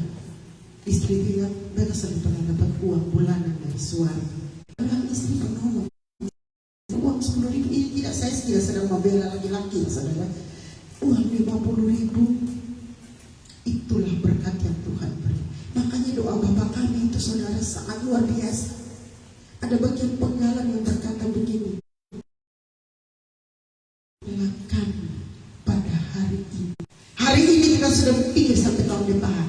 Istri bilang, mereka sering pernah dapat uang bulanan dari suami. Orang istri penolong. Uang 10.000 ini tidak, saya tidak sedang membela laki-laki, saudara. Uang 50.000 itulah berkat yang Tuhan beri. Makanya doa Bapak kami itu saudara sangat luar biasa. Ada bagian penggalan yang berkata begini, lakukan pada hari ini. Hari ini kita sudah pikir sampai tahun depan.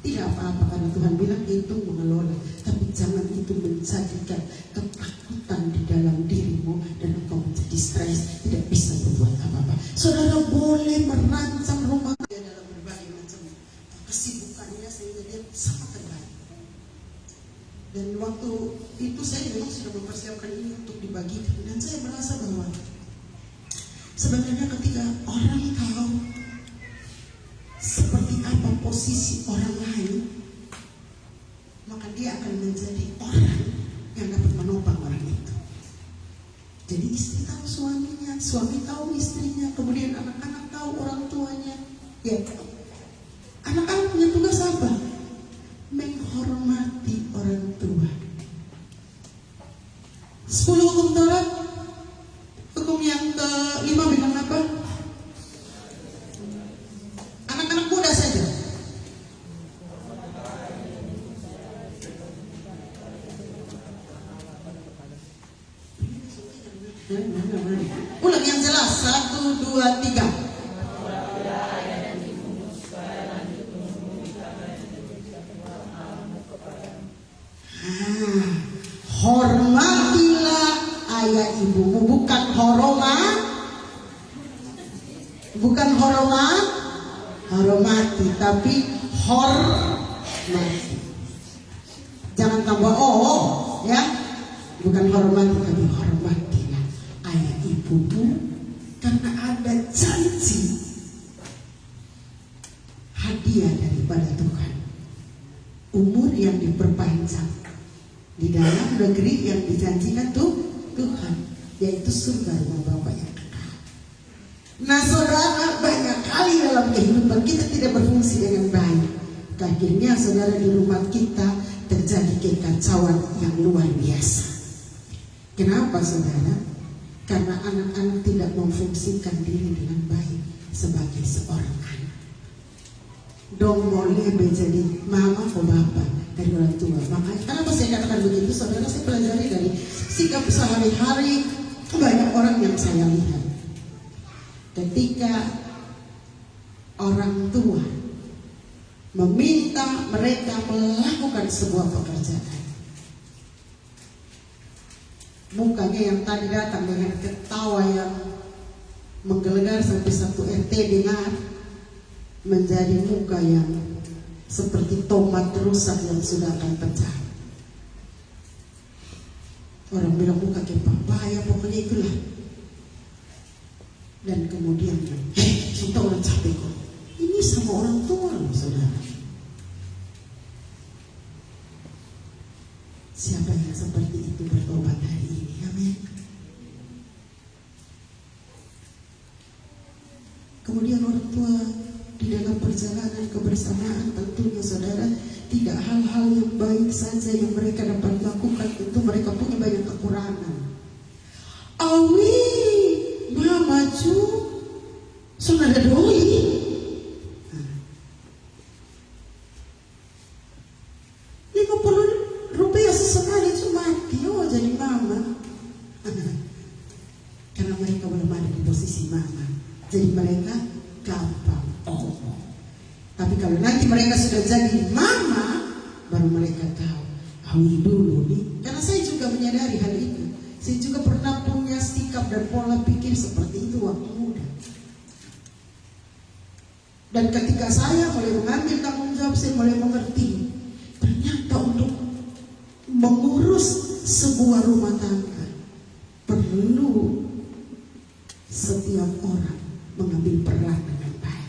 Tidak apa-apa karena Tuhan bilang itu mengelola. Tapi jangan itu menjadikan ketakutan di dalam dirimu dan engkau menjadi stres, tidak bisa berbuat apa-apa. Saudara boleh merancang rumah dia dalam berbagai macam kesibukannya sehingga dia sangat terbaik. Dan waktu itu saya memang sudah mempersiapkan ini untuk dibagikan. Dan saya merasa bahwa sebenarnya ketika orang tahu seperti apa posisi orang lain, maka dia akan menjadi orang yang dapat menopang orang itu. Jadi istri tahu suaminya, suami tahu istrinya, kemudian anak-anak tahu orang tuanya. Ya, anak-anak punya tugas apa? Menghormati orang tua. 10 hukum Taurat. Hukum yang ke-5 bilang apa? Anak-anak muda saja. Ulang yang jelas. 1, 2, 3. Hormatilah ayah ibumu, bukan hormat, bukan hormati, tapi hormati. Jangan tambah ya. Bukan hormati, tapi hormatilah ayah ibumu, karena ada janji hadiah daripada Tuhan, umur yang diperpanjang di dalam negeri yang dijanjikan Tuhan, yaitu surga rumah Bapa yang kekal. Nah saudara, banyak kali dalam kehidupan kita tidak berfungsi dengan baik. Akhirnya saudara, di rumah kita terjadi kekacauan yang luar biasa. Kenapa saudara? Karena anak-anak tidak memfungsikan diri dengan baik sebagai seorang anak. Dong boleh menjadi mama atau bapak dari orang tua. Makanya kenapa saya katakan begitu saudara? Saya pelajari dari sikap sehari-hari banyak orang yang saya lihat. Ketika orang tua meminta mereka melakukan sebuah pekerjaan, mukanya yang tadi datang dengan ketawa yang menggelegar sampai satu RT dengar, menjadi muka yang seperti tomat rusak yang sudah akan pecah. Orang bilang buka kepang bahaya, pokoknya itulah. Dan kemudian, kita orang capek kok. Ini sama orang tua loh, saudara. Siapa yang seperti itu bertobat hari ini? Amin. Kemudian orang tua di dalam perjalanan kebersamaan, tentunya saudara, tidak hal-hal yang baik saja yang mereka dapat lakukan, tentu mereka punya banyak kekurangan. Awi, mama cu, saudara doi. Rp50 sesekali cuma mati, jadi mama. Karena mereka belum ada di posisi mama, jadi mereka gampang. Tapi kalau nanti mereka sudah jadi mama, baru mereka tahu. Awi dulu nih, karena saya juga menyadari hal itu. Saya juga pernah punya sikap dan pola pikir seperti itu waktu muda. Dan ketika saya mulai mengambil tanggung jawab, saya mulai mengerti. Ternyata untuk mengurus sebuah rumah tangga perlu setiap orang mengambil peran dengan baik.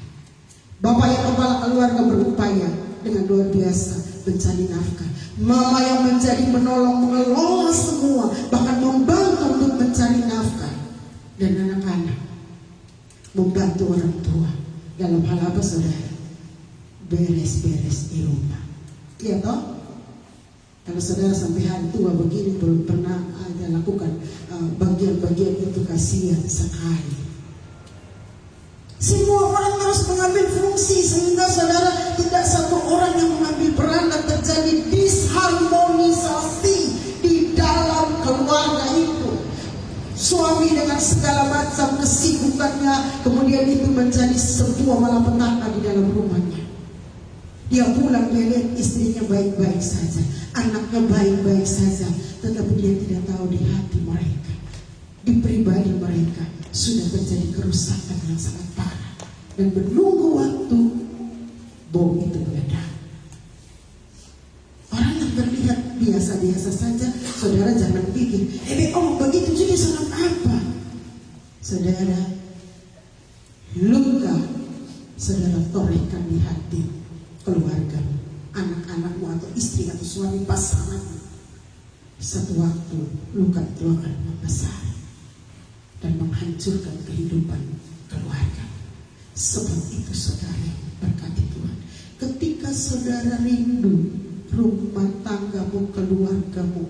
Bapak yang kepala keluarga berupaya dengan luar biasa mencari nafkah. Mama yang menjadi menolong mengelola semua, bahkan membantu untuk mencari nafkah. Dan anak-anak membantu orang tua dalam hal apa, saudara? Beres-beres di rumah. Iya toh? Kalau saudara sampai hari tua begini belum pernah ada lakukan bagian-bagian itu, kasihan sekali. Semua orang harus mengambil fungsi sehingga saudara tidak satu orang yang mengambil peran dan terjadi disharmonisasi di dalam keluarga itu. Suami dengan segala macam kesibukannya, kemudian itu menjadi sebuah malapetaka di dalam rumahnya. Dia pulang, dia lihat istrinya baik-baik saja, anaknya baik-baik saja, tetapi dia tidak tahu di hati mereka, di pribadi mereka sudah terjadi kerusakan yang sangat parah. Dan menunggu waktu bom itu meledak. Orang yang terlihat biasa-biasa saja, saudara jangan pikir, begitu jadi salah apa? Saudara, luka saudara torehkan di hati keluarga, anak-anakmu atau istri atau suami pasanganmu. Satu waktu luka itu akan membesar dan menghancurkan kehidupan keluarga. Sebab itu saudara, berkati Tuhan, ketika saudara rindu rumah tanggamu, keluargamu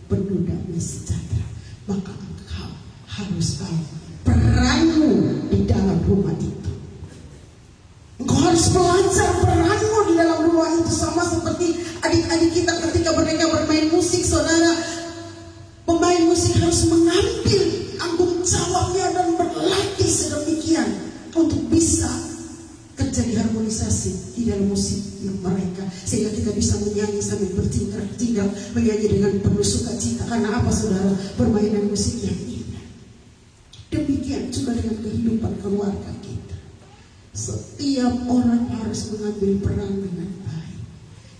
penuh damai sejahtera, maka engkau harus tahu peranmu di dalam rumah itu. Engkau harus belajar peranmu di dalam rumah itu. Sama seperti adik-adik kita ketika mereka bermain musik, saudara, pemain musik harus mengambil tanggung jawabnya dan berlatih sedemikian untuk bisa terjadi harmonisasi di dalam musik yang mereka, sehingga kita bisa menyanyi sambil berjingkrak-jingkrak, menyanyi dengan penuh sukacita. Karena apa, saudara? Permainan musik yang indah. Demikian juga dengan kehidupan keluarga kita. Setiap orang harus mengambil peran dengan baik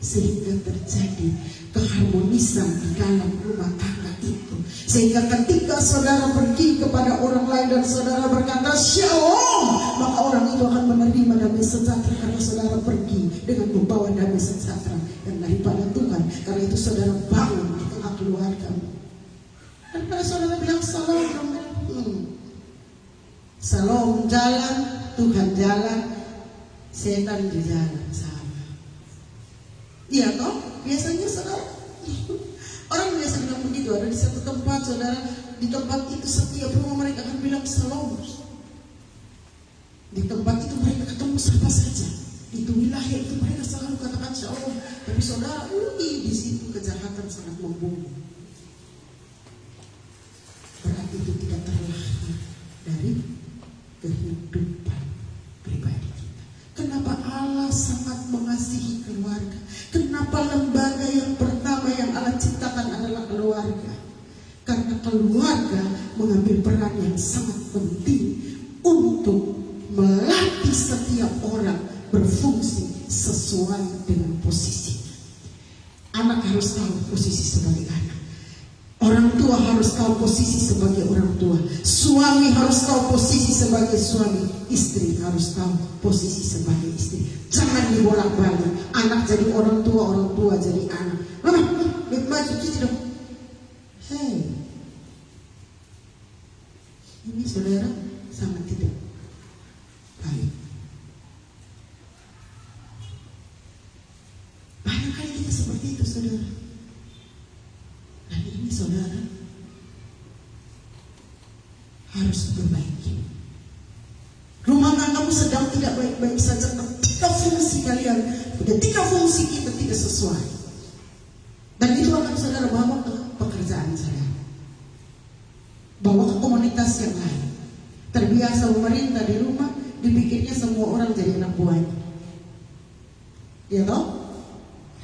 sehingga terjadi keharmonisan di dalam rumah tangga itu. Sehingga ketika saudara pergi kepada orang lain dan saudara berkata shalom, maka orang itu akan menerima damai sejahtera karena saudara pergi dengan membawa damai sejahtera yang daripada Tuhan. Karena itu saudara bangun di tengah keluargamu. Dan kalau saudara bilang salam, salam jalan, Tuhan jalan, setan di jalan sama. Iya toh? Biasanya saudara, orang biasa bilang begitu. Ada di satu tempat, saudara, di tempat itu setiap rumah mereka akan bilang salam. Di tempat itu mereka ketemu siapa saja. Itu wilayah itu mereka selalu katakan shalom. Tapi saudara, di situ kejahatan sangat membunuh. Berarti itu tidak terlahir dari kehidupan pribadi kita. Kenapa Allah sangat mengasihi keluarga? Kenapa lembaga yang pertama yang Allah ciptakan adalah keluarga? Karena keluarga mengambil peran yang sangat penting untuk melatih setiap orang berfungsi sesuai sesuai dengan posisi. Anak harus tahu posisi sebagai anak. Orang tua harus tahu posisi sebagai orang tua. Suami harus tahu posisi sebagai suami. Istri harus tahu posisi sebagai istri. Jangan dibolak-balik. Anak jadi orang tua jadi anak. Mama, maju cuci dong. Hei, ini saudara sangat tidak baik. Banyak kali kita seperti itu, saudara. Dan ini saudara harus perbaiki. Rumah tanggamu sedang tidak baik-baik saja, ketika fungsi kalian, ketika fungsi kita tidak sesuai, dan itu akan saudara bawa ke pekerjaan saya, bawa ke komunitas yang lain. Terbiasa pemerintah di rumah, dipikirnya semua orang jadi anak buahnya. Ya toh?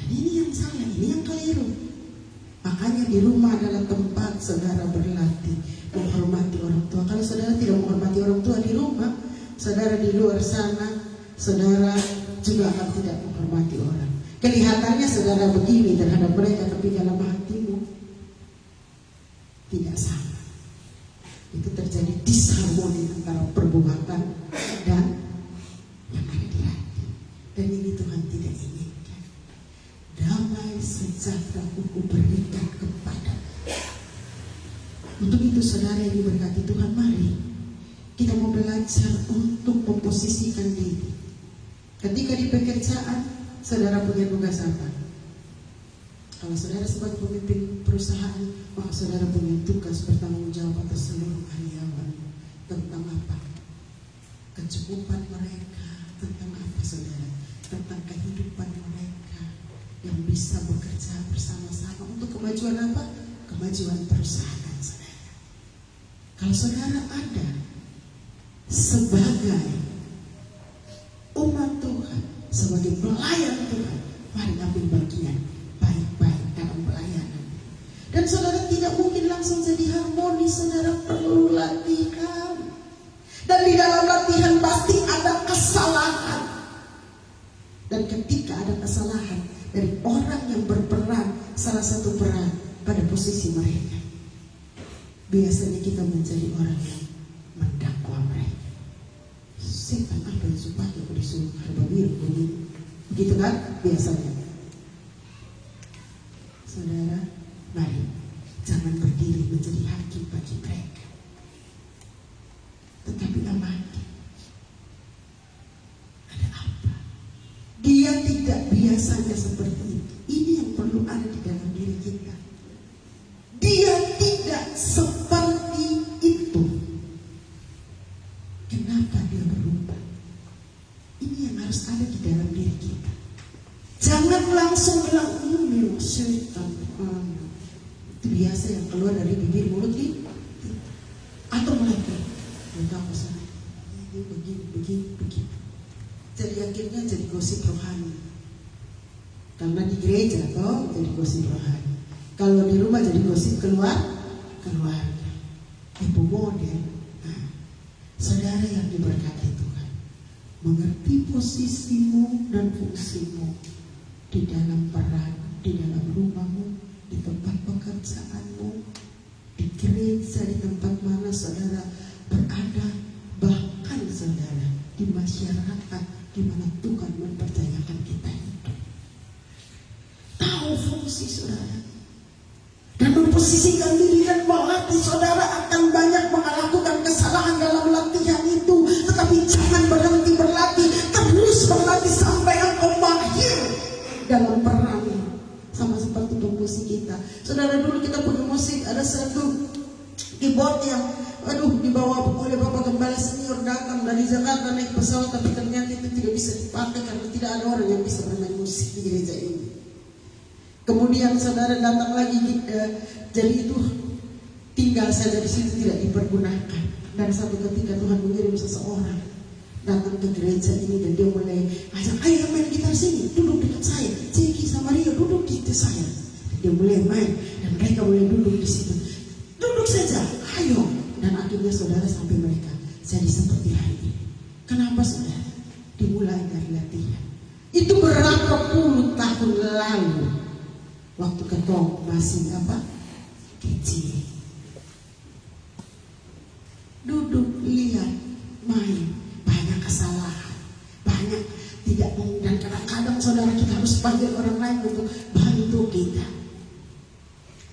Dan ini yang salah, ini yang keliru. Makanya di rumah adalah tempat saudara berlatih menghormati orang tua. Kalau saudara tidak menghormati orang tua di rumah, saudara di luar sana, saudara juga akan tidak menghormati orang. Kelihatannya saudara begini terhadap mereka, tapi dalam hatimu tidak sama. Itu terjadi disharmoni antara perbuatan dan yang ada di hati. Dan ini Tuhan tidak inginkan. Damai sejahtera ku berikan kepada. Untuk itu saudara yang diberkati Tuhan, mari kita mau belajar untuk memposisikan diri. Ketika di pekerjaan, saudara punya tugas apa? Kalau saudara sebagai pemimpin perusahaan, maka saudara punya tugas bertanggung jawab atas seluruh karyawan. Tentang apa? Kecukupan mereka. Tentang apa saudara? Tentang kehidupan mereka yang bisa bekerja bersama-sama untuk kemajuan apa? Kemajuan perusahaan saudara. Kalau saudara ada sebagai umat Tuhan, sebagai pelayan Tuhan, mari ambil bagian baik-baik dalam pelayanan. Dan saudara tidak mungkin langsung jadi harmonis, saudara perlu latihan. Dan di dalam latihan pasti ada kesalahan. Dan ketika ada kesalahan dari orang yang berperan, salah satu peran pada posisi mereka, biasanya kita menjadi orang yang mendakwa mereka. Setan apa yang supaya aku disuruh harba biru begini, begitu kan biasanya. Saudara, mari jangan berdiri menjadi hakim bagi mereka, tetapi amati ada apa. Dia tidak biasanya seperti itu. Ini yang perlu ada di dalam diri kita. Dia tidak seperti itu. Kenapa dia berubah? Ini yang harus ada di dalam diri kita. Jangan langsung bilang ini setan. Itu biasa yang keluar dari bibir mulut kita. Atau mereka apa sana? Ini begini. Jadi akhirnya jadi gosip rohani. Karena di gereja toh jadi gosip rohani. Kalau di rumah jadi gosip keluarga. Ibu model. Saudara yang diberkati Tuhan, mengerti posisimu dan fungsimu di dalam peran, di dalam rumahmu, di tempat pekerjaanmu, di gereja, di tempat mana saudara berada, bahkan saudara di masyarakat di mana Tuhan mempercayakan kita hidup. Tahu fungsi saudara dan memposisikan diri dan melatih. Saudara akan banyak melakukan kesalahan dalam latihan itu, tetapi jangan berhenti berlatih, terus berlatih sampai engkau mahir dalam peran. Sama seperti musik kita, saudara. Dulu kita punya musik, ada satu keyboard yang dibawa oleh Bapak Gembala senior, datang dari Jakarta naik pesawat, tapi ternyata itu tidak bisa dipakai karena tidak ada orang yang bisa bermain musik di gereja ini. Kemudian saudara datang lagi, jadi itu tinggal saja di situ, tidak dipergunakan. Dan satu ketika Tuhan mengirim seseorang datang ke gereja ini dan dia mulai ajak, ayo main gitar sini, duduk dekat saya, Ceki sama Rio duduk di situ saya. Dia mulai main dan mereka mulai duduk di situ, duduk saja, ayo. Dan akhirnya saudara sampai mereka jadi seperti hari ini. Kenapa saudara? Dimulai dari latihan. Itu berapa puluh tahun lalu, waktu ketong masih kecil. Duduk, lihat, main, banyak kesalahan, banyak tidak mau, dan kadang-kadang saudara kita harus panggil orang lain untuk bantu kita.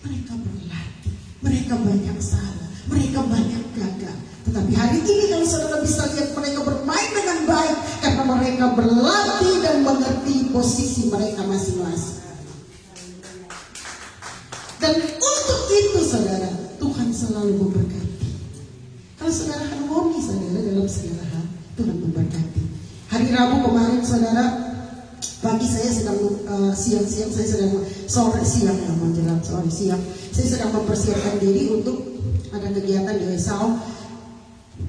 Mereka berlatih, mereka banyak salah, mereka banyak gagal. Tetapi hari ini kalau saudara bisa lihat mereka bermain dengan baik karena mereka berlatih dan mengerti posisi mereka masing-masing. Dan untuk itu saudara, Tuhan selalu memberkati. Kalau saudara harmoni saudara dalam segala hal, Tuhan memberkati. Hari Rabu kemarin saudara, pagi saya sedang siang-siang saya sedang siang saya sedang mempersiapkan diri untuk ada kegiatan di Esau.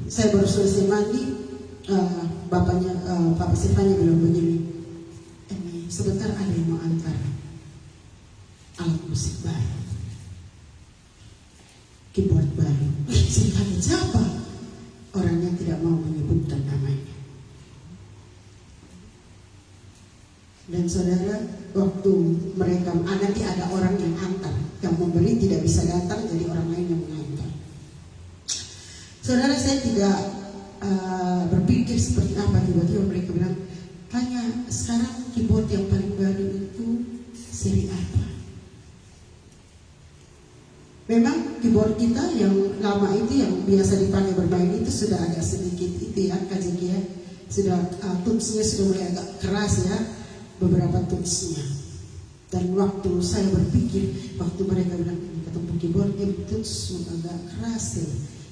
Saya baru selesai mandi, bapaknya Papa Stefania bilang begini, sebentar ada yang mau antar alat musik baru, keyboard baru. Saya tanya siapa? Orangnya tidak mau menyebutkan namanya. Dan saudara, waktu mereka nanti ada orang yang antar, yang membeli tidak bisa datang, jadi orang lain yang mengantar. Saudara, saya tidak berpikir seperti apa, tiba-tiba mereka bilang, tanya sekarang keyboard yang paling baru itu seri apa? Memang keyboard kita yang lama itu yang biasa dipakai bermain itu sudah agak sedikit itu ya, KJK ya, sudah tutsnya sudah mulai agak keras ya, beberapa tutsnya. Dan waktu saya berpikir, waktu mereka bilang ketemu keyboardnya tuts agak keras ya,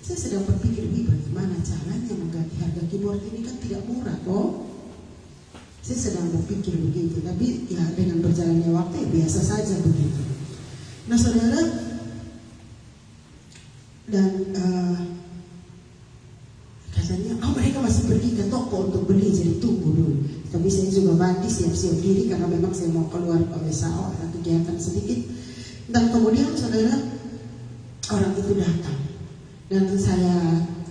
saya sedang berpikir, bagaimana caranya mengganti harga keyboard ini, kan tidak murah kok. Saya sedang berpikir begitu, tapi ya dengan berjalannya waktu ya biasa saja begitu. Nah saudara, dan katanya, mereka masih pergi ke toko untuk beli, jadi tunggu dulu. Tapi saya juga mandi siap-siap diri karena memang saya mau keluar ke Esau, ada kegiatan sedikit. Dan kemudian saudara, orang itu datang. Dan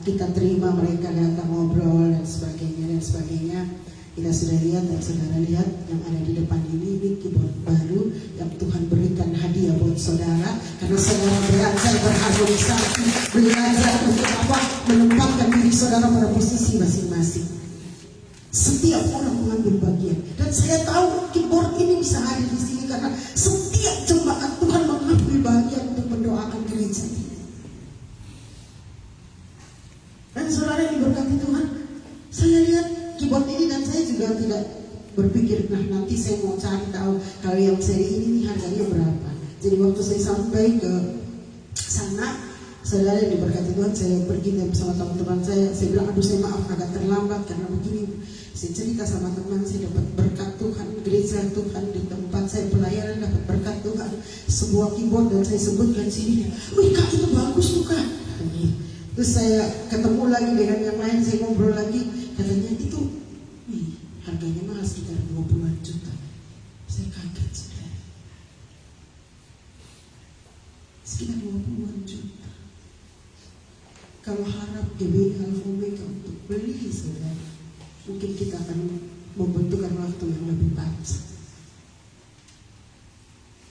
kita terima mereka datang ngobrol dan sebagainya. Kita sudah lihat dan saudara lihat yang ada di depan ini keyboard baru yang Tuhan berikan hadiah buat saudara, karena saudara belajar berharmonisasi, belajar untuk menempatkan diri saudara pada posisi masing-masing. Setiap orang mengambil bagian, dan saya tahu keyboard ini bisa hadir di sini karena setiap jemaat Tuhan mengambil bagian untuk mendoakan gereja ini. Dan saudara yang diberkati Tuhan, saya lihat keyboard ini dan saya juga tidak berpikir, nanti saya mau cari tahu kalau yang seri ini harganya berapa. Jadi waktu saya sampai ke sana, saudara yang diberkati Tuhan, saya pergi bersama teman-teman saya bilang, aduh saya maaf agak terlambat karena begini. Saya cerita sama teman, saya dapat berkat Tuhan, gereja Tuhan di tempat saya pelayanan dapat berkat Tuhan, sebuah keyboard dan saya sebutkan sini, wih kak itu bagus tuh kak. Terus saya ketemu lagi dengan yang lain, saya ngobrol lagi, katanya itu, harganya mahal sekitar 20-an juta. Saya kaget sudah. Sekitar 20-an juta. Kalau harap GBI Alfa Omega untuk beli saudara, mungkin kita akan membutuhkan waktu yang lebih panjang.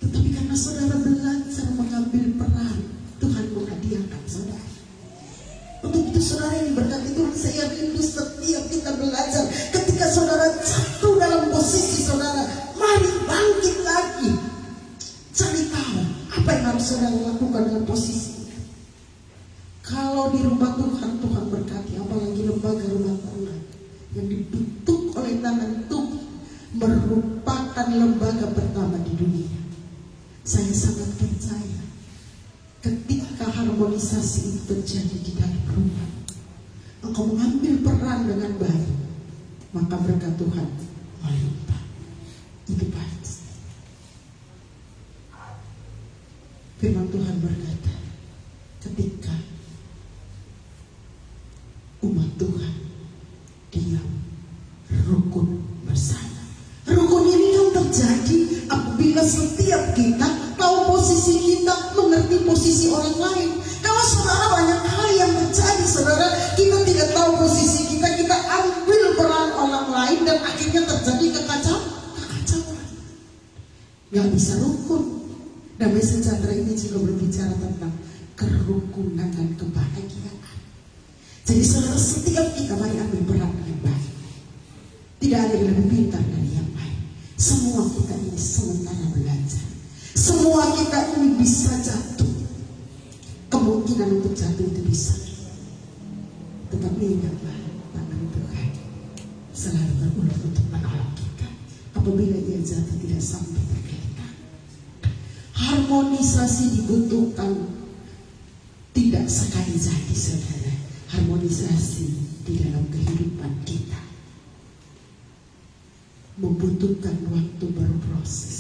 Tetapi karena saudara belajar mengambil peran, Tuhan menghadiahkan saudara. Untuk itu saudara yang berkati Tuhan, saya rindu setiap kita belajar. Ketika saudara jatuh dalam posisi saudara, mari bangkit lagi. Cari tahu apa yang harus saudara lakukan dalam posisi. Kalau di rumah Tuhan, Tuhan berkati, apalagi lembaga rumah tangga yang dibentuk oleh tangan Tuhan, merupakan lembaga pertama di dunia. Saya sangat percaya ketika harmonisasi itu terjadi di dalam rumah, engkau mengambil peran dengan baik, maka berkat Tuhan melimpah. Itu pasti. Firman Tuhan berkata, ketika umat Tuhan diam, rukun bersama. Rukun ini kan terjadi apabila setiap kita tahu posisi kita, mengerti posisi orang lain. Kalau saudara banyak hal yang terjadi, saudara, kita tidak tahu posisi kita, kita ambil peran orang lain dan akhirnya terjadi kekacauan. nggak bisa rukun. Damai sejahtera ini juga berbicara tentang kerukunan dan kebahagiaan. Jadi saudara, setiap kita mari ambil peran yang baik. Tidak ada yang lebih pintar dari yang lain. Semua kita ini sementara belajar. Semua kita ini bisa jatuh. Kemungkinan untuk jatuh itu bisa. Tetapi ingatlah, tangan Tuhan selalu berulang untuk menolong kita. Apabila ia jatuh tidak sampai tergeletak. Harmonisasi dibutuhkan tidak sekali jadi, saudara. Harmonisasi di dalam kehidupan kita membutuhkan waktu berproses.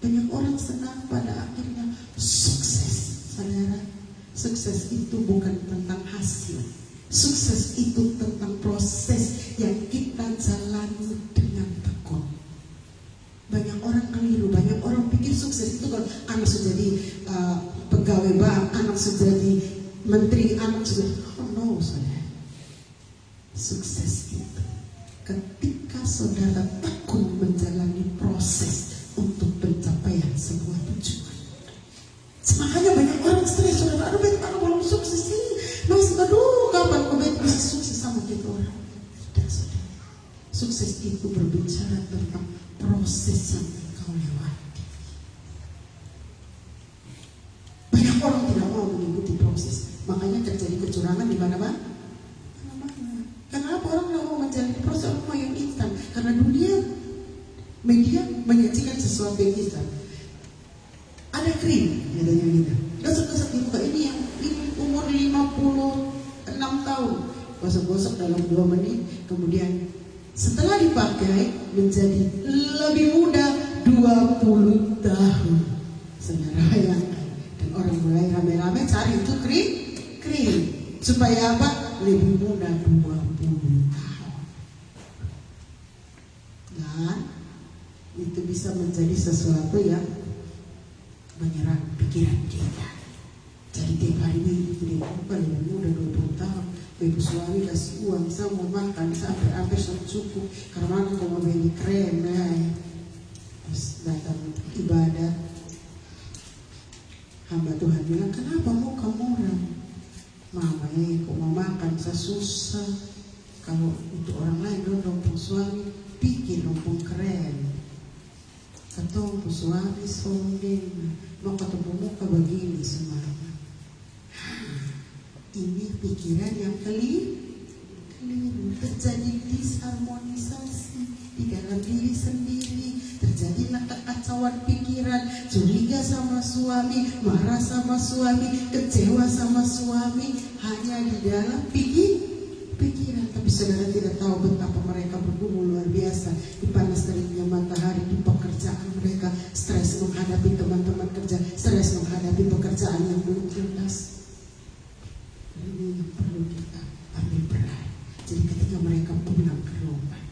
Banyak orang senang pada akhirnya sukses, saudara. Sukses itu bukan tentang hasil. Sukses itu tentang proses yang kita jalani dengan tekun. Banyak orang keliru, banyak orang pikir sukses itu kalau anak sudah jadi pegawai bank, anak sudah jadi menteri, anak sudah, oh no, saudara. Sukses itu ketika saudara tekun menjalani proses untuk pencapaian sebuah tujuan. Makanya banyak orang stres, saudara. Aduh, bet, kalau belum sukses ini, masih kapan kau bet bisa sukses sama kita orang? Tidak, saudara. Sukses itu berbicara tentang proses yang kau lewati. Banyak orang tidak mau mengikuti proses, makanya terjadi kecurangan di mana-mana. Kenapa orang tidak mau menjalani proses? Orang mau yang instan. Karena dunia media menyajikan sesuatu yang instan. Ada krim, katanya gitu. Gosok-gosok di muka ini yang umur 56 tahun. Gosok-gosok dalam 2 menit. Kemudian setelah dipakai menjadi lebih muda 20 tahun. Saudara bayangkan. Dan orang mulai rame-rame cari itu krim. Supaya apa? Lebih muda 20 tahun. Dan itu bisa menjadi sesuatu yang menyerang pikiran kita. Jadi tiap hari ini dia bukan lebih muda 20 tahun. Ibu suami kasih uang, saya mau makan sampai hampir cukup. Karena aku mau beli krem, terus datang ibadah. Hamba Tuhan bilang, kenapa mau kamu murah? Mama kok mau makan saya susah. Kalau untuk orang lain dong suami pikir dong keren. Ketemu suami sombeng, mau ketemu muka begini semuanya. Ini pikiran yang keliru. Terjadi disharmonisasi di dalam diri sendiri. Terjadilah kekacauan pikiran, curiga sama suami, marah sama suami, kecewa sama suami, hanya di dalam pikiran. Tapi saudara tidak tahu betapa mereka bergumul luar biasa di panas teriknya matahari, di pekerjaan mereka, stres menghadapi teman-teman kerja, stres menghadapi pekerjaan yang belum jelas. Ini yang perlu kita ambil peran. Jadi ketika mereka pulang ke rumah,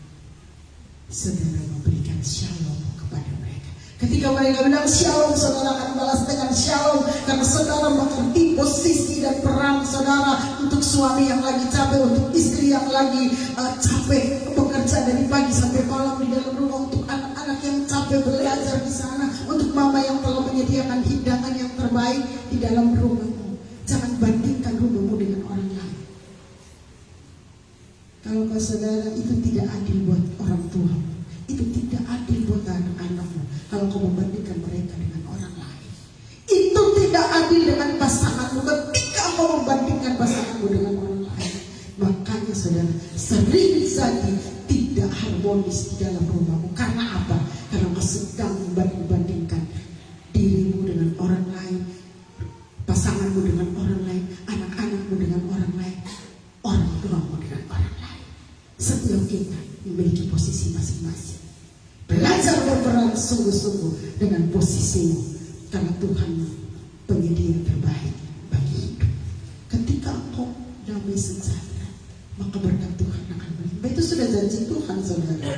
saudara memberikan shalom kepada mereka. Ketika mereka bilang shalom, saudara akan balas dengan shalom. Karena saudara mengerti posisi dan peran saudara untuk suami yang lagi capek, untuk istri yang lagi capek bekerja dari pagi sampai malam di dalam rumah, untuk anak-anak yang capek belajar di sana, untuk mama yang telah menyediakan hidangan yang terbaik di dalam rumahmu. Jangan bandingkan rumahmu dengan orang lain. Kalau saudara, itu tidak adil buat orang tua, itu tidak adil buat anak-anakmu. Kalau kau membandingkan mereka dengan orang lain, itu tidak adil dengan pasanganmu. Ketika kau membandingkan pasanganmu dengan orang lain, makanya saudara sering jadi tidak harmonis di dalam rumahmu. Karena apa? Karena kau sedang membandingkan dirimu dengan orang lain, pasanganmu dengan orang lain, anak-anakmu dengan orang lain, orang tuamu dengan orang lain. Setiap kita memiliki posisi masing-masing. Belajar berperan sungguh-sungguh dengan posisimu, karena Tuhan penyedia terbaik bagi hidup. Ketika engkau damai sejahtera, maka berkat Tuhan akan melimpah. Itu sudah janji Tuhan, saudara.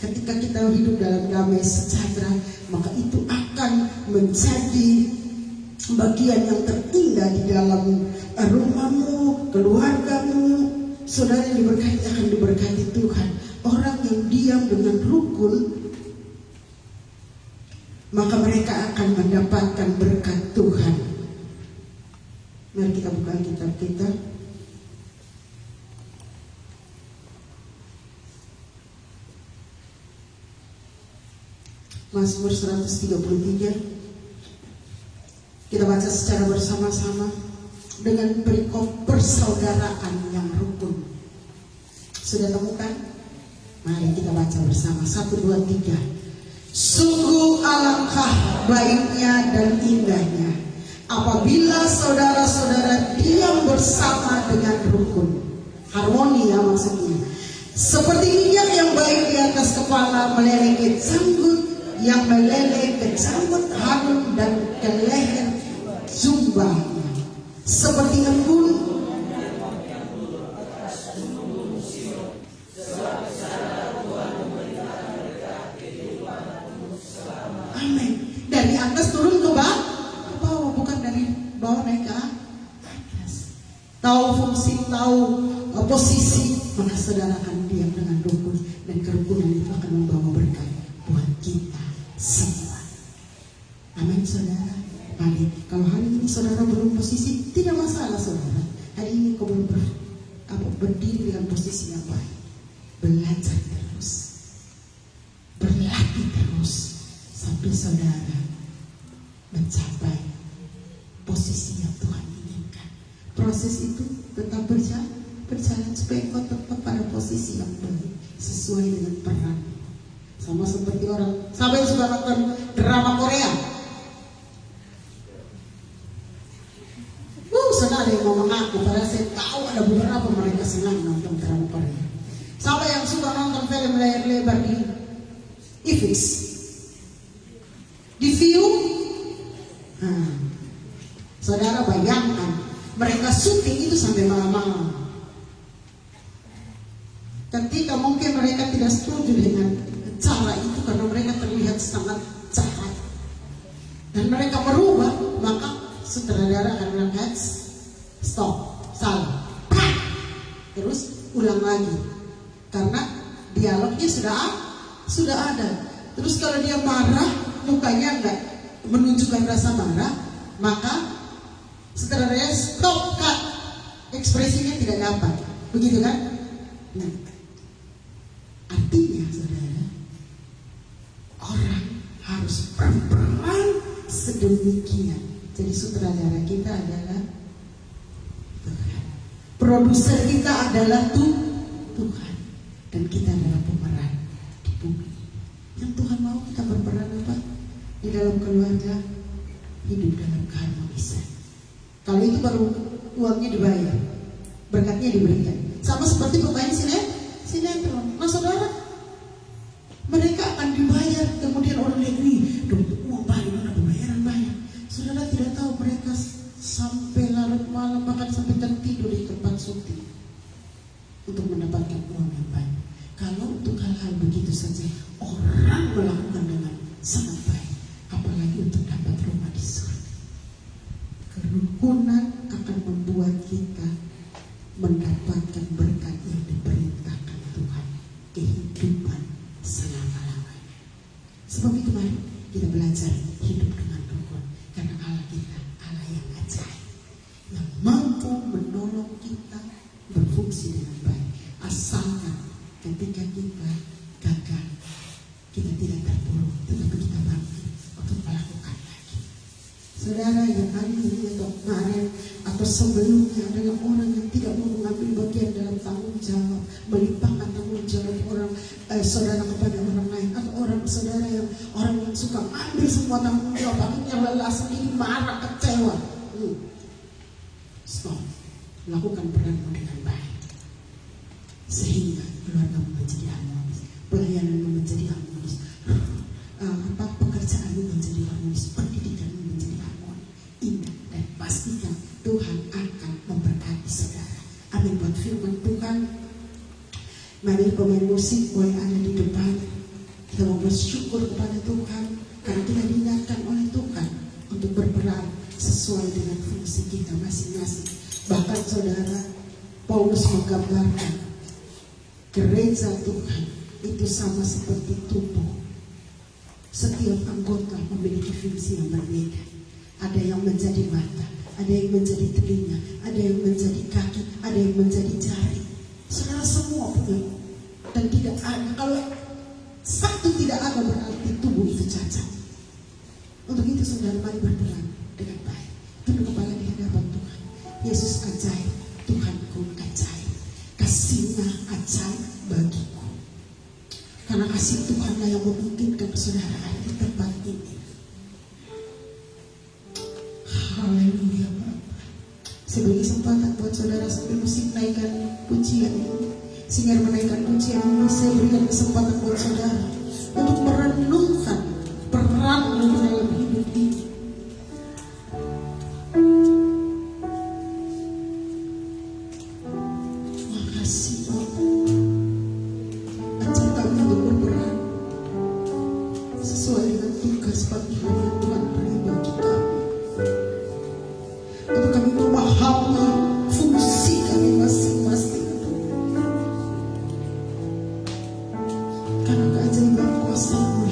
Ketika kita hidup dalam damai sejahtera, maka itu akan menjadi bagian yang terindah di dalam rumahmu, keluargamu. Saudara yang diberkati akan diberkati Tuhan. Orang yang diam dengan rukun maka mereka akan mendapatkan berkat Tuhan. Mari kita buka kitab kita. Mazmur 133. Kita baca secara bersama-sama dengan perikop persaudaraan yang rukun. Sudah temukan? Mari kita baca bersama. 1, 2, 3. Sungguh alangkah baiknya dan indahnya apabila saudara-saudara diam bersama dengan rukun. Harmoni ya maksudnya. Seperti minyak yang baik di atas kepala meleleh ke janggut, yang meleleh ke janggut Harun dan ke leher jubahnya. Seperti embun amin. Dari atas turun ke bawah, bukan dari bawah naik ke atas. Tahu fungsi, tahu posisi, maka saudara akan diam dengan rukun, dan kerukunan itu akan membawa berkat buat kita semua. Amin saudara. Mari, kalau hari ini saudara belum posisi, tidak masalah saudara. Hari ini kau belum berdiri dengan posisi yang baik. Belajar terus, berlatih terus, sampai saudara mencapai posisi yang Tuhan inginkan. Proses itu tetap berjalan supaya kau tetap pada posisi yang baik sesuai dengan peran. Sama seperti orang, sampai suka nonton drama Korea. Sana ada yang mau mengaku, padahal saya tahu ada beberapa mereka senang nonton drama Korea. Sama yang suka nonton film layar lebar di IFIX, di View. Saudara bayangkan mereka syuting itu sampai malam-malam. Ketika mungkin mereka tidak setuju dengan cara itu karena mereka terlihat sangat jahat, dan mereka merubah, maka sutradara akan bilang stop, salah, terus ulang lagi, karena dialognya sudah ada. Terus kalau dia marah, mukanya enggak menunjukkan rasa marah, maka sutradaranya stop, cut, ekspresinya tidak dapat, begitu kan? Nah, artinya saudara, orang harus berperan sedemikian. Jadi sutradara kita adalah Tuhan, produser kita adalah Tuhan, dan kita adalah pemeran di bumi. Yang Tuhan mau kita berperan apa? Di dalam keluarga, hidup dalam keharmonisan. Kalau itu baru uangnya dibayar, berkatnya diberikan. Sama seperti pemain sinetron. Nah saudara, mereka akan dibayar, kemudian orang lihat, uang banyak, ada pembayaran banyak. Saudara tidak tahu mereka sampai larut malam, bahkan sampai tertidur di tempat syuting untuk mendapatkan uang yang banyak. Kalau untuk hal-hal begitu saja orang melakukan dengan sangat baik, apalagi untuk dapat rumah di surga. Kerukunan akan membuat kita mendapatkan berkat yang diperintahkan Tuhan, kehidupan selama-lamanya. Sebab itu mari kita belajar hidup dengan rukun, karena Allah kita Allah yang ajaib, yang mampu menolong kita berfungsi dengan baik. Asalkan ketika kita gagal, kita tidak terpuruk, tetapi kita bangkit untuk melakukan lagi. Saudara yang hari ini atau kemarin atau sebelumnya adalah orang yang tidak mau mengambil bagian dalam tanggung jawab, melimpahkan tanggung jawab orang saudara kepada orang lain, atau orang saudara yang orang yang suka ambil semua tanggung jawab, akhirnya lelah sendiri, marah, kecewa. Stop, lakukan peranmu dengan baik sehingga keluarga menjadi harmonis, pelayananmu menjadi harmonis, pekerjaanmu menjadi harmonis, pendidikanmu menjadi harmonis, indah, dan pastikan Tuhan akan memberkati saudara. Amin. Buat firman Tuhan, mari pemain musik boleh ada di depan. Kita mau bersyukur kepada Tuhan karena kita diingatkan oleh Tuhan untuk berperan sesuai dengan fungsi kita masing-masing. Bahkan saudara, Paulus menggambarkan gereja Tuhan itu sama seperti tubuh. Setiap anggota memiliki fungsi yang berbeda. Ada yang menjadi mata, ada yang menjadi telinga, ada yang menjadi kaki, ada yang menjadi jari. Saudara semua punya. Dan tidak ada, kalau satu tidak ada berarti tubuh itu cacat. Untuk itu saudara, mari berperan dengan baik. Tunduk kepala di hadapan Tuhan. Yesus ajaib, Tuhanku ajaib. Kasih-Nya ajaib bagiku. Karena kasih Tuhanlah yang memungkinkan saudara ada di tempat ini. Haleluya Bapak. Sebagai kesempatan buat saudara sambil musik naikkan pujian ini. Sehingga menaikkan pujian ini, saya berikan kesempatan buat saudara untuk merenungkan peran di dalam hidup ini. Makasih Bapak. Ajak kami untuk berperan sesuai dengan tugas panggilan yang Tuhan beri bagi kami. Untuk kami memahami fungsi kami masing-masing. Karena keajaiban kuasa-Mu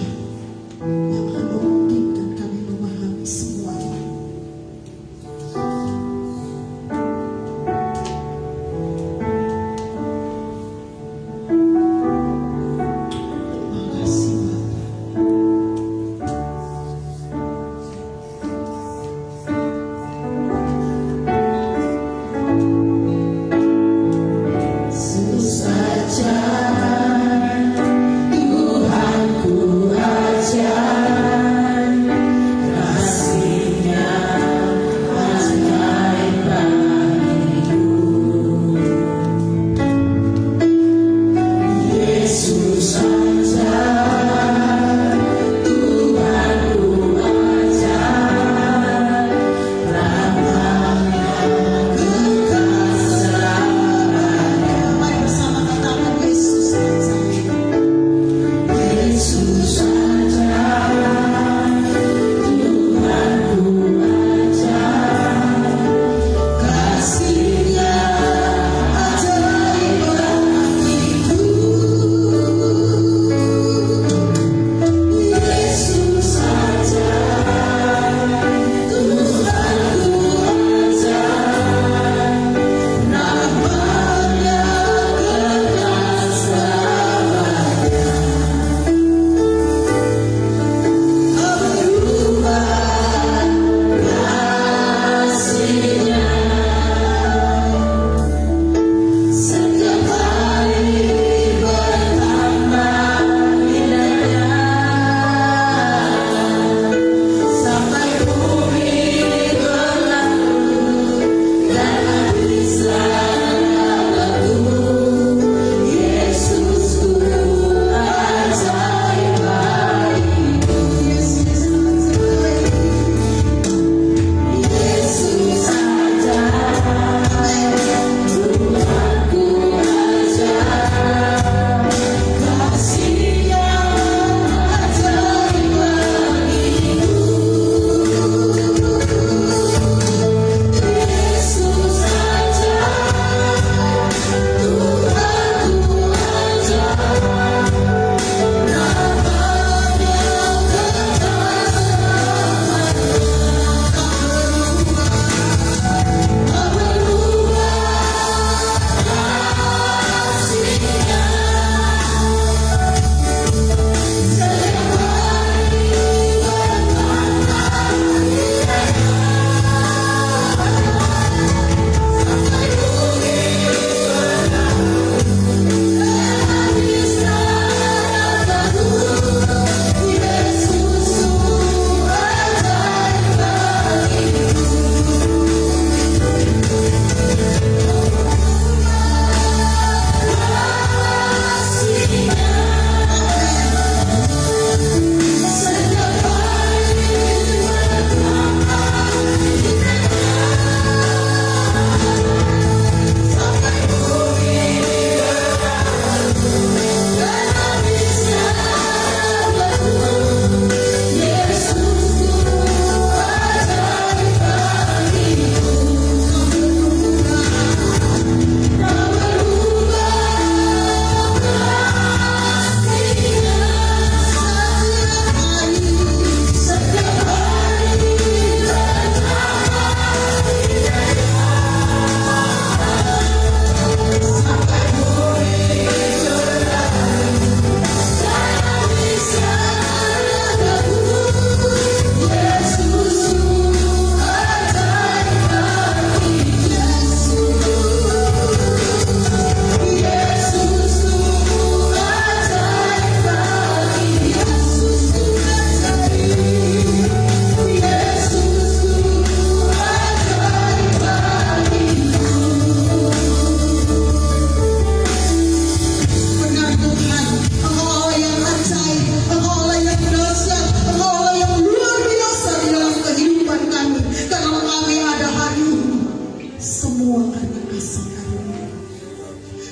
kasih karunia.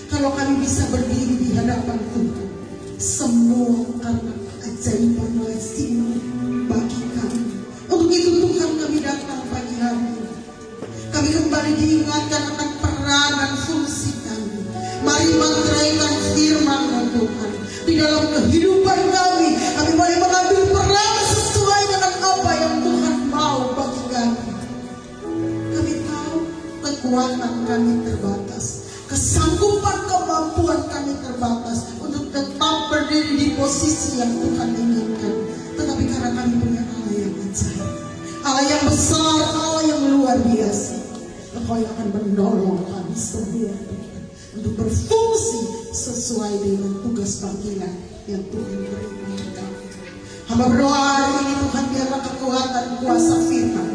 Kalau kami bisa berdiri di hadapan Tuhan, semua karena keajaiban lazim bagi kami. Untuk itu Tuhan kami datang pagi hari ini. Kami kembali diingatkan akan peran dan fungsi kami. Mari meneraikan firman-Mu Tuhan. Di dalam kehidupan kami, kami boleh mengambil peran sesuai dengan apa yang Tuhan mau bagi kami. Kami tahu kekuatan kami terbatas, kesanggupan kemampuan kami terbatas untuk tetap berdiri di posisi yang Tuhan inginkan. Tetapi karena kami punya Allah yang ajaib, Allah yang besar, Allah yang luar biasa, Engkau yang akan menolong kami semua Tuhan, untuk berfungsi sesuai dengan tugas panggilan yang Tuhan berikan kepada kami. Hamba berdoa hari ini Tuhan, biarlah kekuatan kuasa firman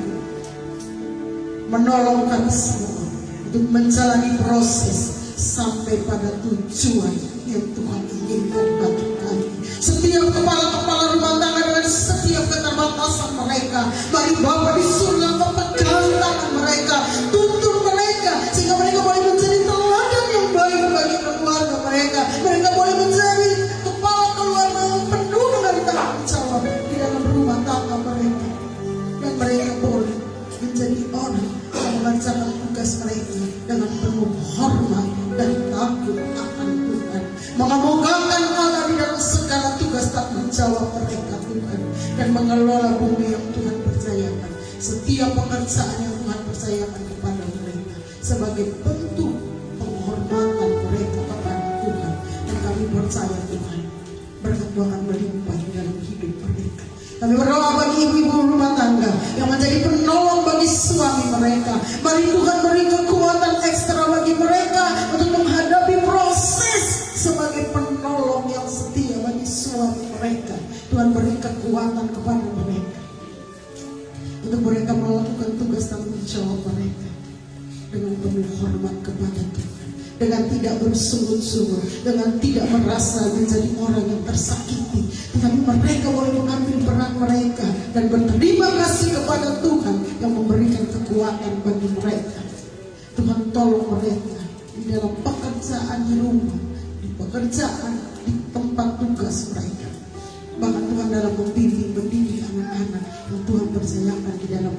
menolong kami semua untuk menjalani proses sampai pada tujuan yang Tuhan inginkan bagi kami. Setiap kepala-kepala rumah tangga dengan setiap keterbatasan mereka, mari Bapa di surga pegang tangan mereka, tuntun mereka, sehingga mereka boleh menjadi teladan yang baik bagi keluarga mereka. Mereka boleh menjadi kepala keluarga yang penuh dengan tanggung jawab di dalam rumah tangga mereka, dan mereka boleh menjadi orang yang mengerjakan tugas mereka dengan penuh hormat dan takut akan Tuhan, mengemonggakan Allah di dalam segala tugas tanggung jawab mereka Tuhan, dan mengelola bumi yang Tuhan percayakan, setiap pekerjaan yang Tuhan percayakan kepada mereka sebagai bentuk penghormatan mereka kepada Tuhan. Dan kami percaya Tuhan, berkat Tuhan melimpah di dalam hidup mereka. Kami berdoa bagi ibu-ibu rumah tangga yang menjadi penolong bagi suami mereka. Mari Tuhan beri kekuatan ekstra bagi mereka untuk menghadapi proses sebagai penolong yang setia bagi suami mereka. Tuhan beri kekuatan kepada mereka untuk mereka melakukan tugas tanggung jawab mereka dengan penuh hormat kepada Tuhan, dengan tidak bersungut-sungut, dengan tidak merasa menjadi orang yang tersakiti, tetapi mereka boleh mengambil peran mereka dan berterima kasih kepada Tuhan yang memberikan kekuatan bagi mereka. Tuhan tolong mereka di dalam pekerjaan di rumah, di pekerjaan, di tempat tugas mereka, bahkan Tuhan dalam membimbing mendidik anak-anak yang Tuhan percayakan di dalam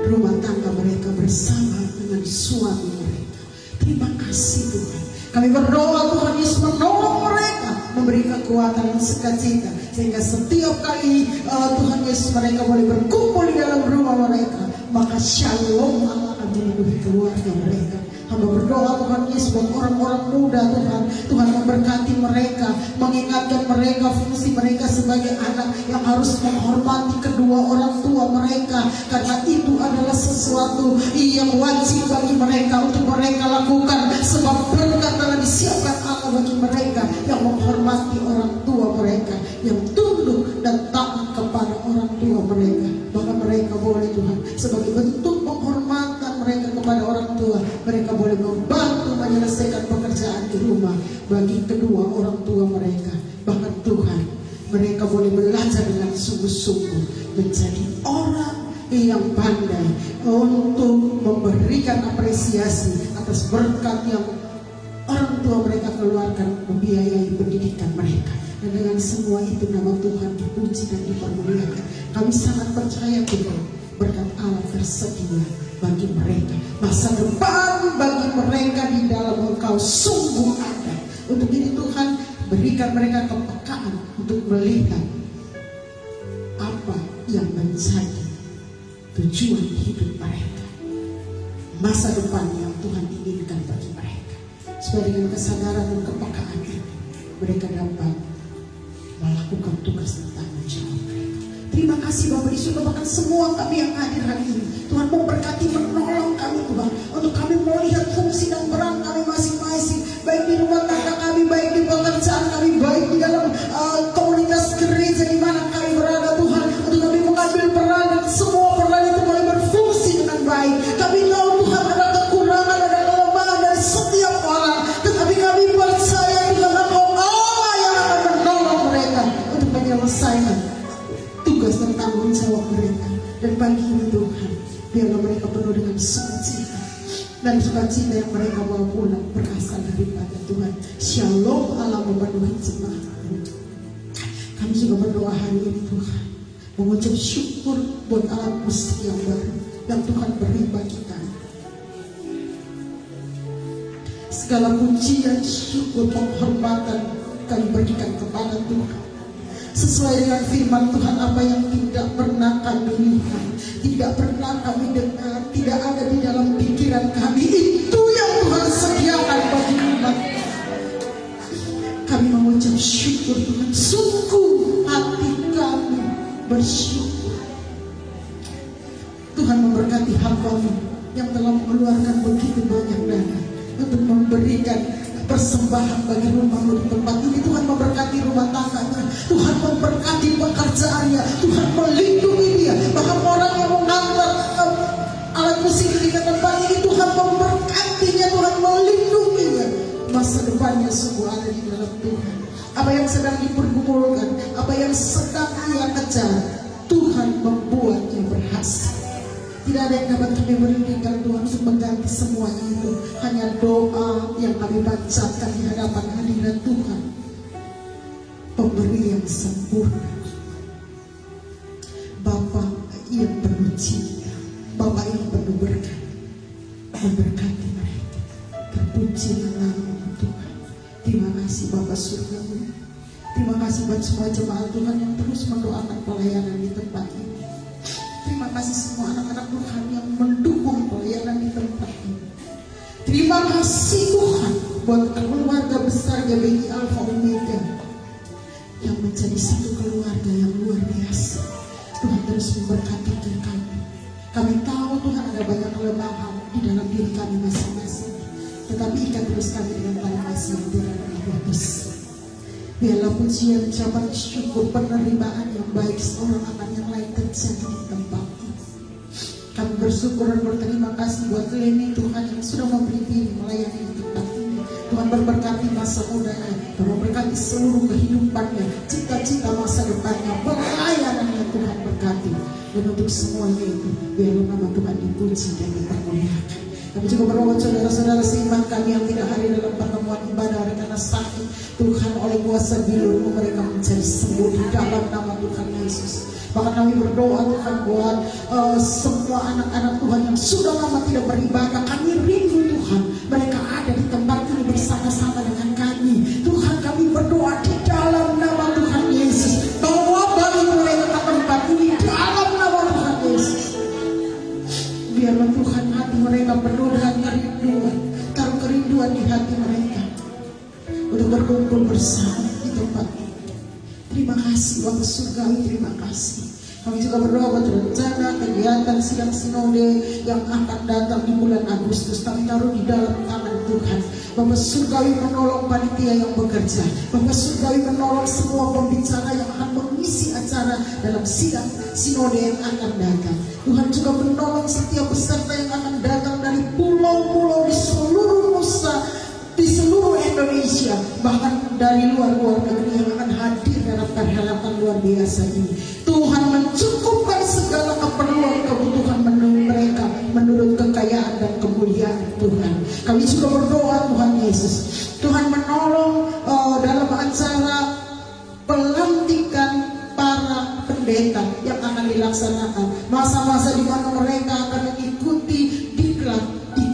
rumah tangga mereka bersama dengan suami mereka. Terima kasih Tuhan. Kami berdoa Tuhan Yesus menolong mereka, memberi kekuatan dan sukacita, sehingga setiap kali Tuhan Yesus mereka boleh berkumpul di dalam rumah mereka, maka shalom Allah akan memenuhi keluarga mereka. Hamba berdoa Tuhan Yesus buat orang-orang muda Tuhan, Tuhan memberkati mereka, mengingatkan mereka fungsi mereka sebagai anak yang harus menghormati kedua orang tua mereka, karena itu adalah sesuatu yang wajib bagi mereka untuk mereka lakukan, sebab berkat telah disiapkan Allah bagi mereka yang menghormati orang tua mereka, yang tunduk dan taat kepada orang tua mereka. Bahkan mereka boleh Tuhan sebagai bentuk penghormatan mereka kepada orang tua, mereka boleh membantu menyelesaikan pekerjaan di rumah bagi kedua orang tua mereka. Bahkan Tuhan, mereka boleh belajar dengan sungguh-sungguh menjadi orang yang pandai untuk memberikan apresiasi atas berkat yang orang tua mereka keluarkan, membiayai pendidikan mereka. Dan dengan semua itu nama Tuhan dipuji dan dipermuliakan. Kami sangat percaya Tuhan, berkat Allah tersedia bagi mereka, masa depan bagi mereka di dalam Engkau sungguh ada. Untuk ini Tuhan, berikan mereka kepekaan untuk melihat apa yang menjadi tujuan hidup mereka, masa depan yang Tuhan inginkan bagi mereka, supaya dengan kesadaran dan kepekaan itu mereka dapat melakukan tugas dan tanggung jawab mereka. Terima kasih Bapak di surga, bahkan semua kami yang hadir hari ini, Tuhan memberkati, menolong kami Tuhan, untuk kami melihat fungsi dan peran kami masing-masing, baik di rumah tangga kami, baik di pekerjaan kami, baik di dalam komunitas gereja di mana kami berada Tuhan, untuk kami mengambil peran dan semua peran itu boleh berfungsi dengan baik. Kami tahu Tuhan ada kekurangan, ada kelemahan dari setiap orang, tetapi kami percaya Tuhan Engkau Allah yang akan menolong mereka untuk menyelesaikan tugas dan tanggung jawab mereka. Dan pagi ini Tuhan, biarlah mereka penuh dengan sukacita, dan sukacita yang mereka bawa pulang berasal daripada Tuhan. Shalom Allah memenuhi jemaat. Kami juga berdoa hari ini Tuhan, mengucap syukur buat alat musik yang baru yang Tuhan beri bagi kami. Segala pujian, syukur, penghormatan kami berikan kepada Tuhan sesuai dengan firman Tuhan. Apa yang tidak pernah kami lihat, tidak pernah kami dengar, tidak ada di dalam pikiran kami, itu yang Tuhan sediakan bagi umat. Kami mengucap syukur Tuhan, sungguh hati kami bersyukur. Tuhan memberkati hamba-Mu yang telah mengeluarkan begitu banyak dana untuk memberikan persembahan bagi rumah-Mu di tempat ini. Tuhan memberkati rumah tangganya, Tuhan memberkati pekerjaannya, Tuhan melindungi dia. Bahkan orang yang mengantar alat musik di tempat ini, Tuhan memberkatinya, Tuhan melindunginya. Masa depannya sungguh ada di dalam Tuhan. Apa yang sedang dipergumulkan, apa yang sedang ia kejar, Tuhan membuatnya berhasil. Tidak ada yang dapat kami berikan Tuhan untuk mengganti semuanya itu. Hanya doa yang kami bacakan di hadapan hadirat Tuhan, pemberi yang sempurna, Bapa yang penuh cinta, Bapa yang penuh berkat, memberkati mereka. Terpujilah nama Tuhan. Terima kasih Bapa surgawi. Terima kasih buat semua jemaat Tuhan yang terus mendoakan pelayanan di tempat ini. Terima kasih semua anak-anak Tuhan yang mendukung pelayanan di tempat ini. Terima kasih Tuhan buat keluarga besar GBI Alpha Omega yang menjadi satu keluarga yang luar biasa. Tuhan terus memberkati kami. Kami tahu Tuhan ada banyak kelemahan di dalam diri kami masing-masing, tetapi ikat terus kami dengan tali kasih yang tidak pernah putus. Biarlah pujian, ucapan syukur, penerimaan yang baik seorang akan yang lain terjadi di tempat ini. Kami bersyukur dan berterima kasih buat Leni Tuhan yang sudah memberi diri melayani di tempat ini. Tuhan berberkati masa mudanya, Tuhan memberkati seluruh kehidupannya, cita-cita masa depannya, pelayanannya Tuhan berkati. Dan untuk semuanya itu, biarlah nama Tuhan dipuji dan dipermuliakan. Kami juga berdoa saudara-saudara seiman kami yang tidak hadir dalam pertemuan ibadah karena sakit. Tuhan oleh kuasa bilur mereka menjadi sembuh di dalam nama Tuhan Yesus. Bahkan kami berdoa Tuhan buat semua anak-anak Tuhan yang sudah lama tidak beribadah. Kami rindu Tuhan mereka ada di tempat ini bersama-sama dengan kami. Tuhan kami berdoa di dalam nama Tuhan Yesus, bawa bagi mereka ke tempat ini dalam nama Tuhan Yesus. Biarlah Tuhan hati mereka penuh dengan kerinduan, taruh kerinduan di hati mereka untuk berkumpul bersama di tempat ini. Terima kasih Bapa surgawi, terima kasih. Kami juga berdoa buat rencana kegiatan sidang sinode yang akan datang di bulan Agustus. Kami taruh di dalam tangan Tuhan. Bapa surgawi menolong panitia yang bekerja. Bapa surgawi menolong semua pembicara yang akan mengisi acara dalam sidang sinode yang akan datang. Tuhan juga menolong setiap peserta yang akan datang dari pulau-pulau di seluruh Nusa, di seluruh Indonesia, bahkan dari luar negeri yang akan hadir dalam perhelatan luar biasa ini. Tuhan mencukupkan segala keperluan kebutuhan mereka menurut kekayaan dan kemuliaan Tuhan. Kami juga berdoa Tuhan Yesus, Tuhan menolong dalam acara pelantikan para pendeta yang akan dilaksanakan, masa-masa di mana mereka akan mengikuti diklat di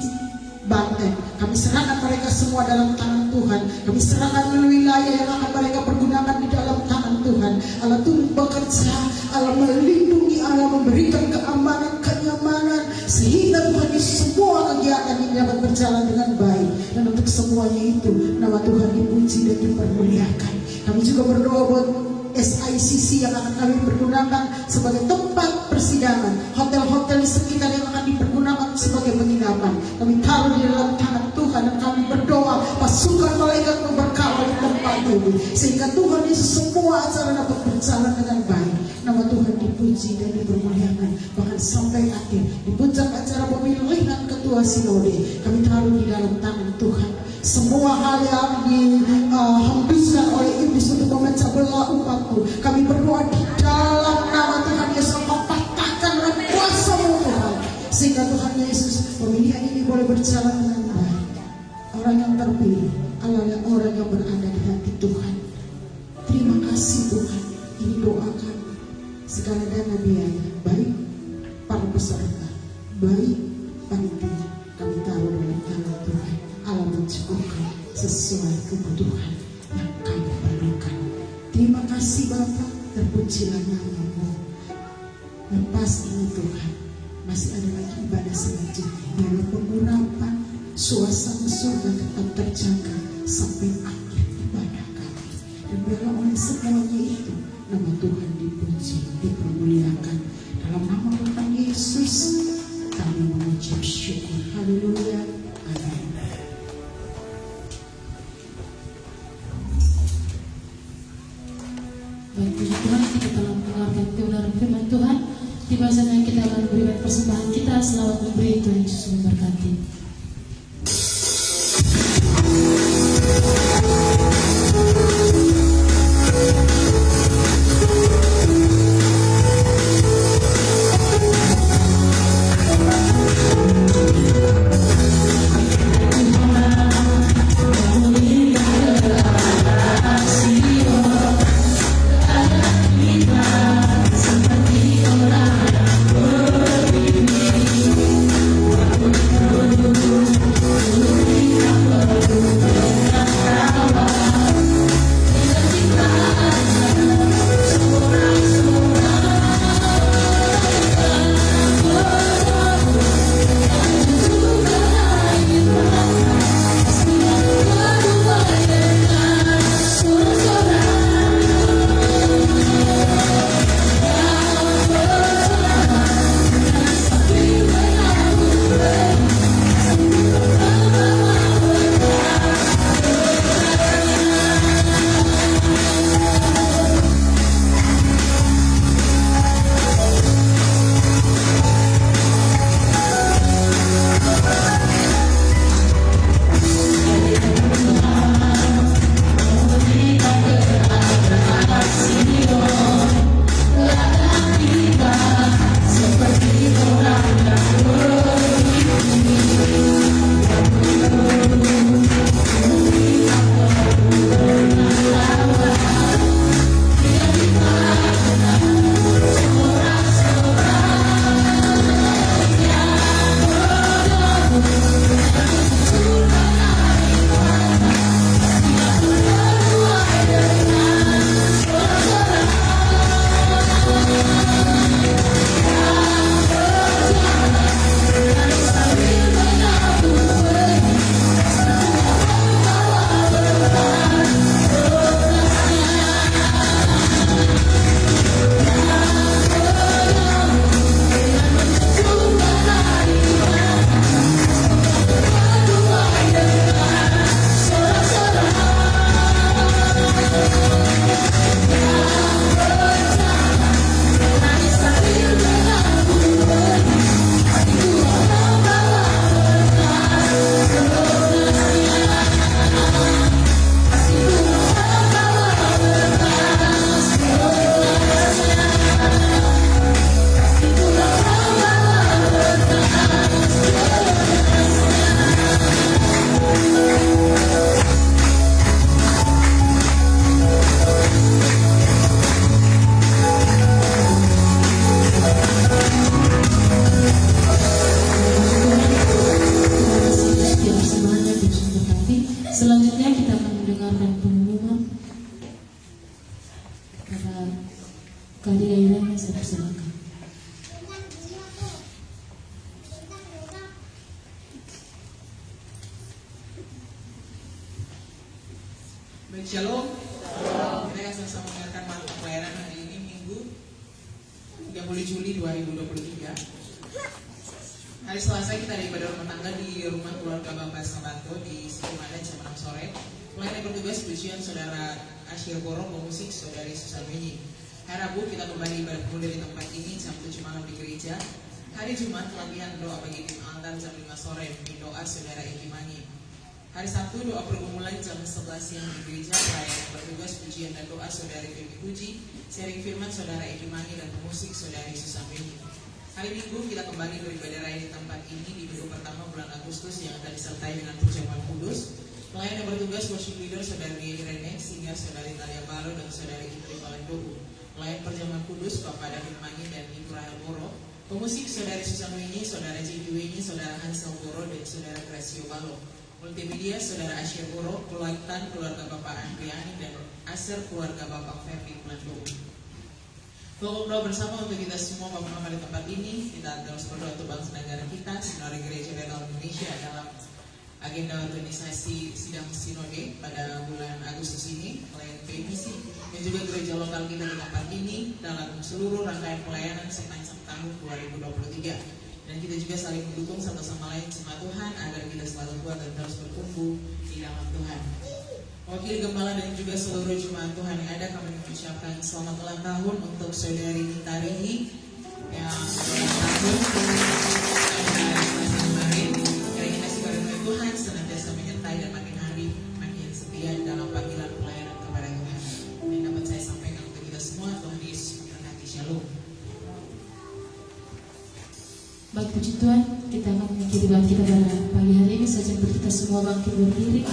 Banten. Kami serahkan mereka semua dalam tangan Tuhan. Kami serahkan wilayah yang akan mereka pergunakan di dalam tangan Tuhan. Allah turut bekerja, Allah melindungi, Allah memberikan keamanan, kenyamanan, sehingga Tuhan di semua kegiatan ini dapat berjalan dengan baik. Dan untuk semuanya itu nama Tuhan dipuji dan dipermuliakan. Kami juga berdoa buat SICC yang akan kami pergunakan sebagai tempat persidangan, hotel-hotel di sekitar yang akan dipergunakan sebagai penginapan. Kami taruh di dalam tangan Tuhan dan kami berdoa pasukan malaikat memberkati di tempat ini sehingga Tuhan Yesus semua acara dapat berjalan dengan baik. Nama Tuhan dipuji dan dipermuliakan. Bahkan sampai akhir di puncak acara pemilihan ketua sinode kami taruh di dalam tangan Tuhan. Semua hal yang dihembuskan oleh iblis untuk memecah belah umatmu, kami berdoa di dalam nama Tuhan Yesus, Engkau patahkan dengan kuasa-Mu Tuhan, sehingga Tuhan Yesus pemilihan ini boleh berjalan dengan baik. Orang yang terpilih adalah orang yang berada di hati Tuhan. Terima kasih Tuhan. Ini doa kami. Segala dana biaya, baik para peserta, baik panitia, kami taruh dalam tangan Tuhan. Allah mencukupkan sesuai kebutuhan yang kami perlukan. Terima kasih Bapa, terpujilah nama-Mu. Lepas ini Tuhan, masih ada lagi ibadah selanjutnya. Biarlah pengurapan suasana surga tetap terjaga sampai akhir ibadah kami. Dan biarlah oleh semuanya itu nama Tuhan dipuji, dipermuliakan. Dalam nama Tuhan Yesus kami mengucap syukur. Haleluya. Amin. Baik, puji Tuhan, kita telah mendengarkan kebenaran firman Tuhan. Tiba saatnya kita akan memberikan persembahan kita. Selamat memberi, Tuhan Yesus memberkati. Selanjutnya kita akan mendengarkan pengumuman kepada Kadia Irene. Saya persilakan. Baik, shalom. Kita akan sama-sama mendengarkan materi pelayanan hari ini, Minggu 30 Juli 2023. Hari Selasa kita ada ibadah rumah tangga di rumah keluarga Bapak Sabanto di Sikimada jam 6 sore. Mulai bertugas pujian saudara Asyir Borong, pemusik saudari Susan Winyi. Hari Rabu kita kembali ibadah mulia di tempat ini jam 7 malam di gereja. Hari Jumat latihan doa bagi tim Altar jam 5 sore di doa saudara Eki Mangi. Hari Sabtu doa pergumulan jam 11 siang di gereja. Pelayanan bertugas pujian dan doa saudari Femi Puji, sharing firman saudara Eki Mangi dan pemusik saudari Susan Winyi. Hari Minggu kita kembali beribadah raya di tempat ini di minggu pertama bulan Agustus yang akan disertai dengan perjamuan kudus. Pelayan yang bertugas worship leader Saudari Irene, singer Saudari Talia Balo dan Saudari Itri Valendogu. Pelayan perjamuan kudus Bapak David Mangi dan Ibu Rahel Boro. Pemusik Saudari Susan Weni, Saudara Jeki Weni, Saudara Hansel Boro dan Saudara Gracio Balo. Multimedia Saudara Asyir Boro, Pelaitan keluarga Bapak Andriani dan Aser keluarga Bapak Ferdi Valendogu. Pokok doa bersama untuk kita semua Bapak-Bapak di tempat ini. Kita terus berdoa untuk bangsa negara kita, Sinode Gereja Bethel Indonesia dalam agenda organisasi sidang sinode pada bulan Agustus ini, pelayanan PBC dan juga gereja lokal kita di tempat ini dalam seluruh rangkaian pelayanan sepanjang tahun 2023. Dan kita juga saling mendukung satu sama lain jemaat Tuhan agar kita selalu kuat dan terus bertumbuh di dalam Tuhan. Wakil Gembala dan juga seluruh jemaat Tuhan yang ada, kami mengucapkan selamat ulang tahun untuk Saudari Nita Rehi yang ulang tahun kemarin. Kiranya kasih karunia Tuhan senantiasa menyertai dan makin hari makin setia dalam panggilan pelayanan kepada Tuhan. Ini dapat saya sampaikan untuk kita semua. Tuhan Yesus memberkati. Shalom. Baik, puji Tuhan, kita akan mengakhiri doa kita pada pagi hari ini. Saya ajak kita semua bangkit berdiri.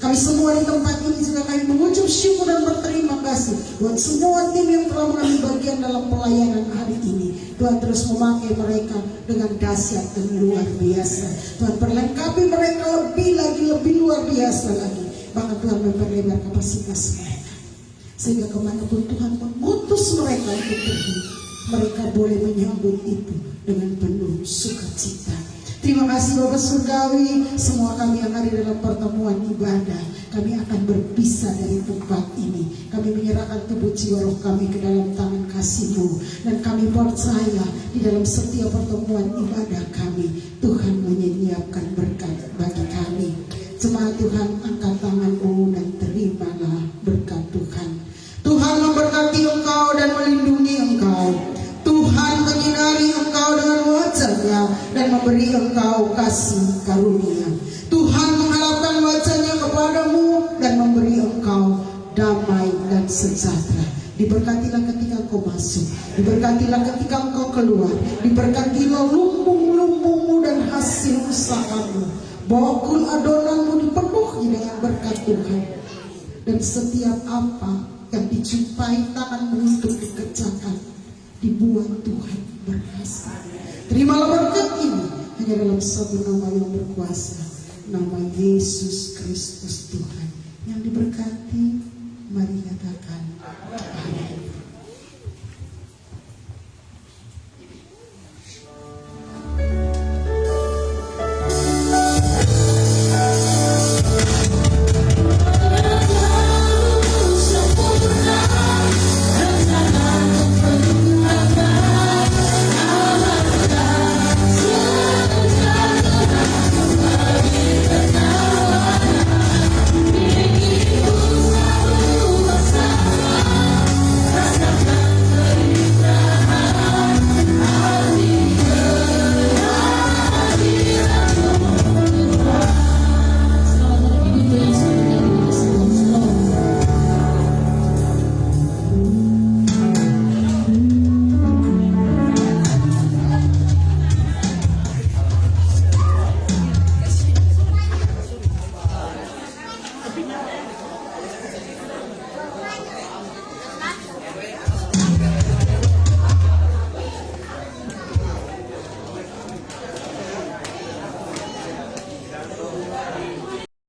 Kami semua di tempat ini juga kami mengucap syukur dan berterima kasih buat semua tim yang telah mengambil bagian dalam pelayanan hari ini. Tuhan terus memakai mereka dengan dahsyat dan luar biasa. Tuhan perlengkapi mereka lebih luar biasa lagi. Bahkan Tuhan memperlebar kapasitas mereka, sehingga kemanapun Tuhan mengutus mereka untuk pergi, mereka boleh menyambut itu dengan penuh sukacita. Terima kasih Bapak Surgawi. Semua kami yang ada dalam pertemuan ibadah, kami akan berpisah dari tempat ini. Kami menyerahkan tubuh jiwa roh kami ke dalam tangan kasih-Mu, dan kami percaya di dalam setiap pertemuan ibadah kami, Tuhan menyiapkan berkat bagi kami. Jemaat Tuhan, angkat tangan-Mu dan terimalah berkat Tuhan. Tuhan memberkati engkau dan melindungi engkau. Tuhan menyinari engkau dengan wajah-Nya dan memberi engkau kasih karunia. Tuhan menghalapkan wajah-Nya kepadamu dan memberi engkau damai dan sejahtera. Diberkatilah ketika engkau masuk, diberkatilah ketika engkau keluar, diberkatilah lumbung-lumbungmu dan hasil usahamu. Bokul adonanmu dipenuhi dengan berkat Tuhan, dan setiap apa yang dijumpai tanganmu untuk dikerjakan, dibuat Tuhan berhasil. Terimalah berkat ini hanya dalam satu nama yang berkuasa, nama Yesus Kristus Tuhan yang diberkati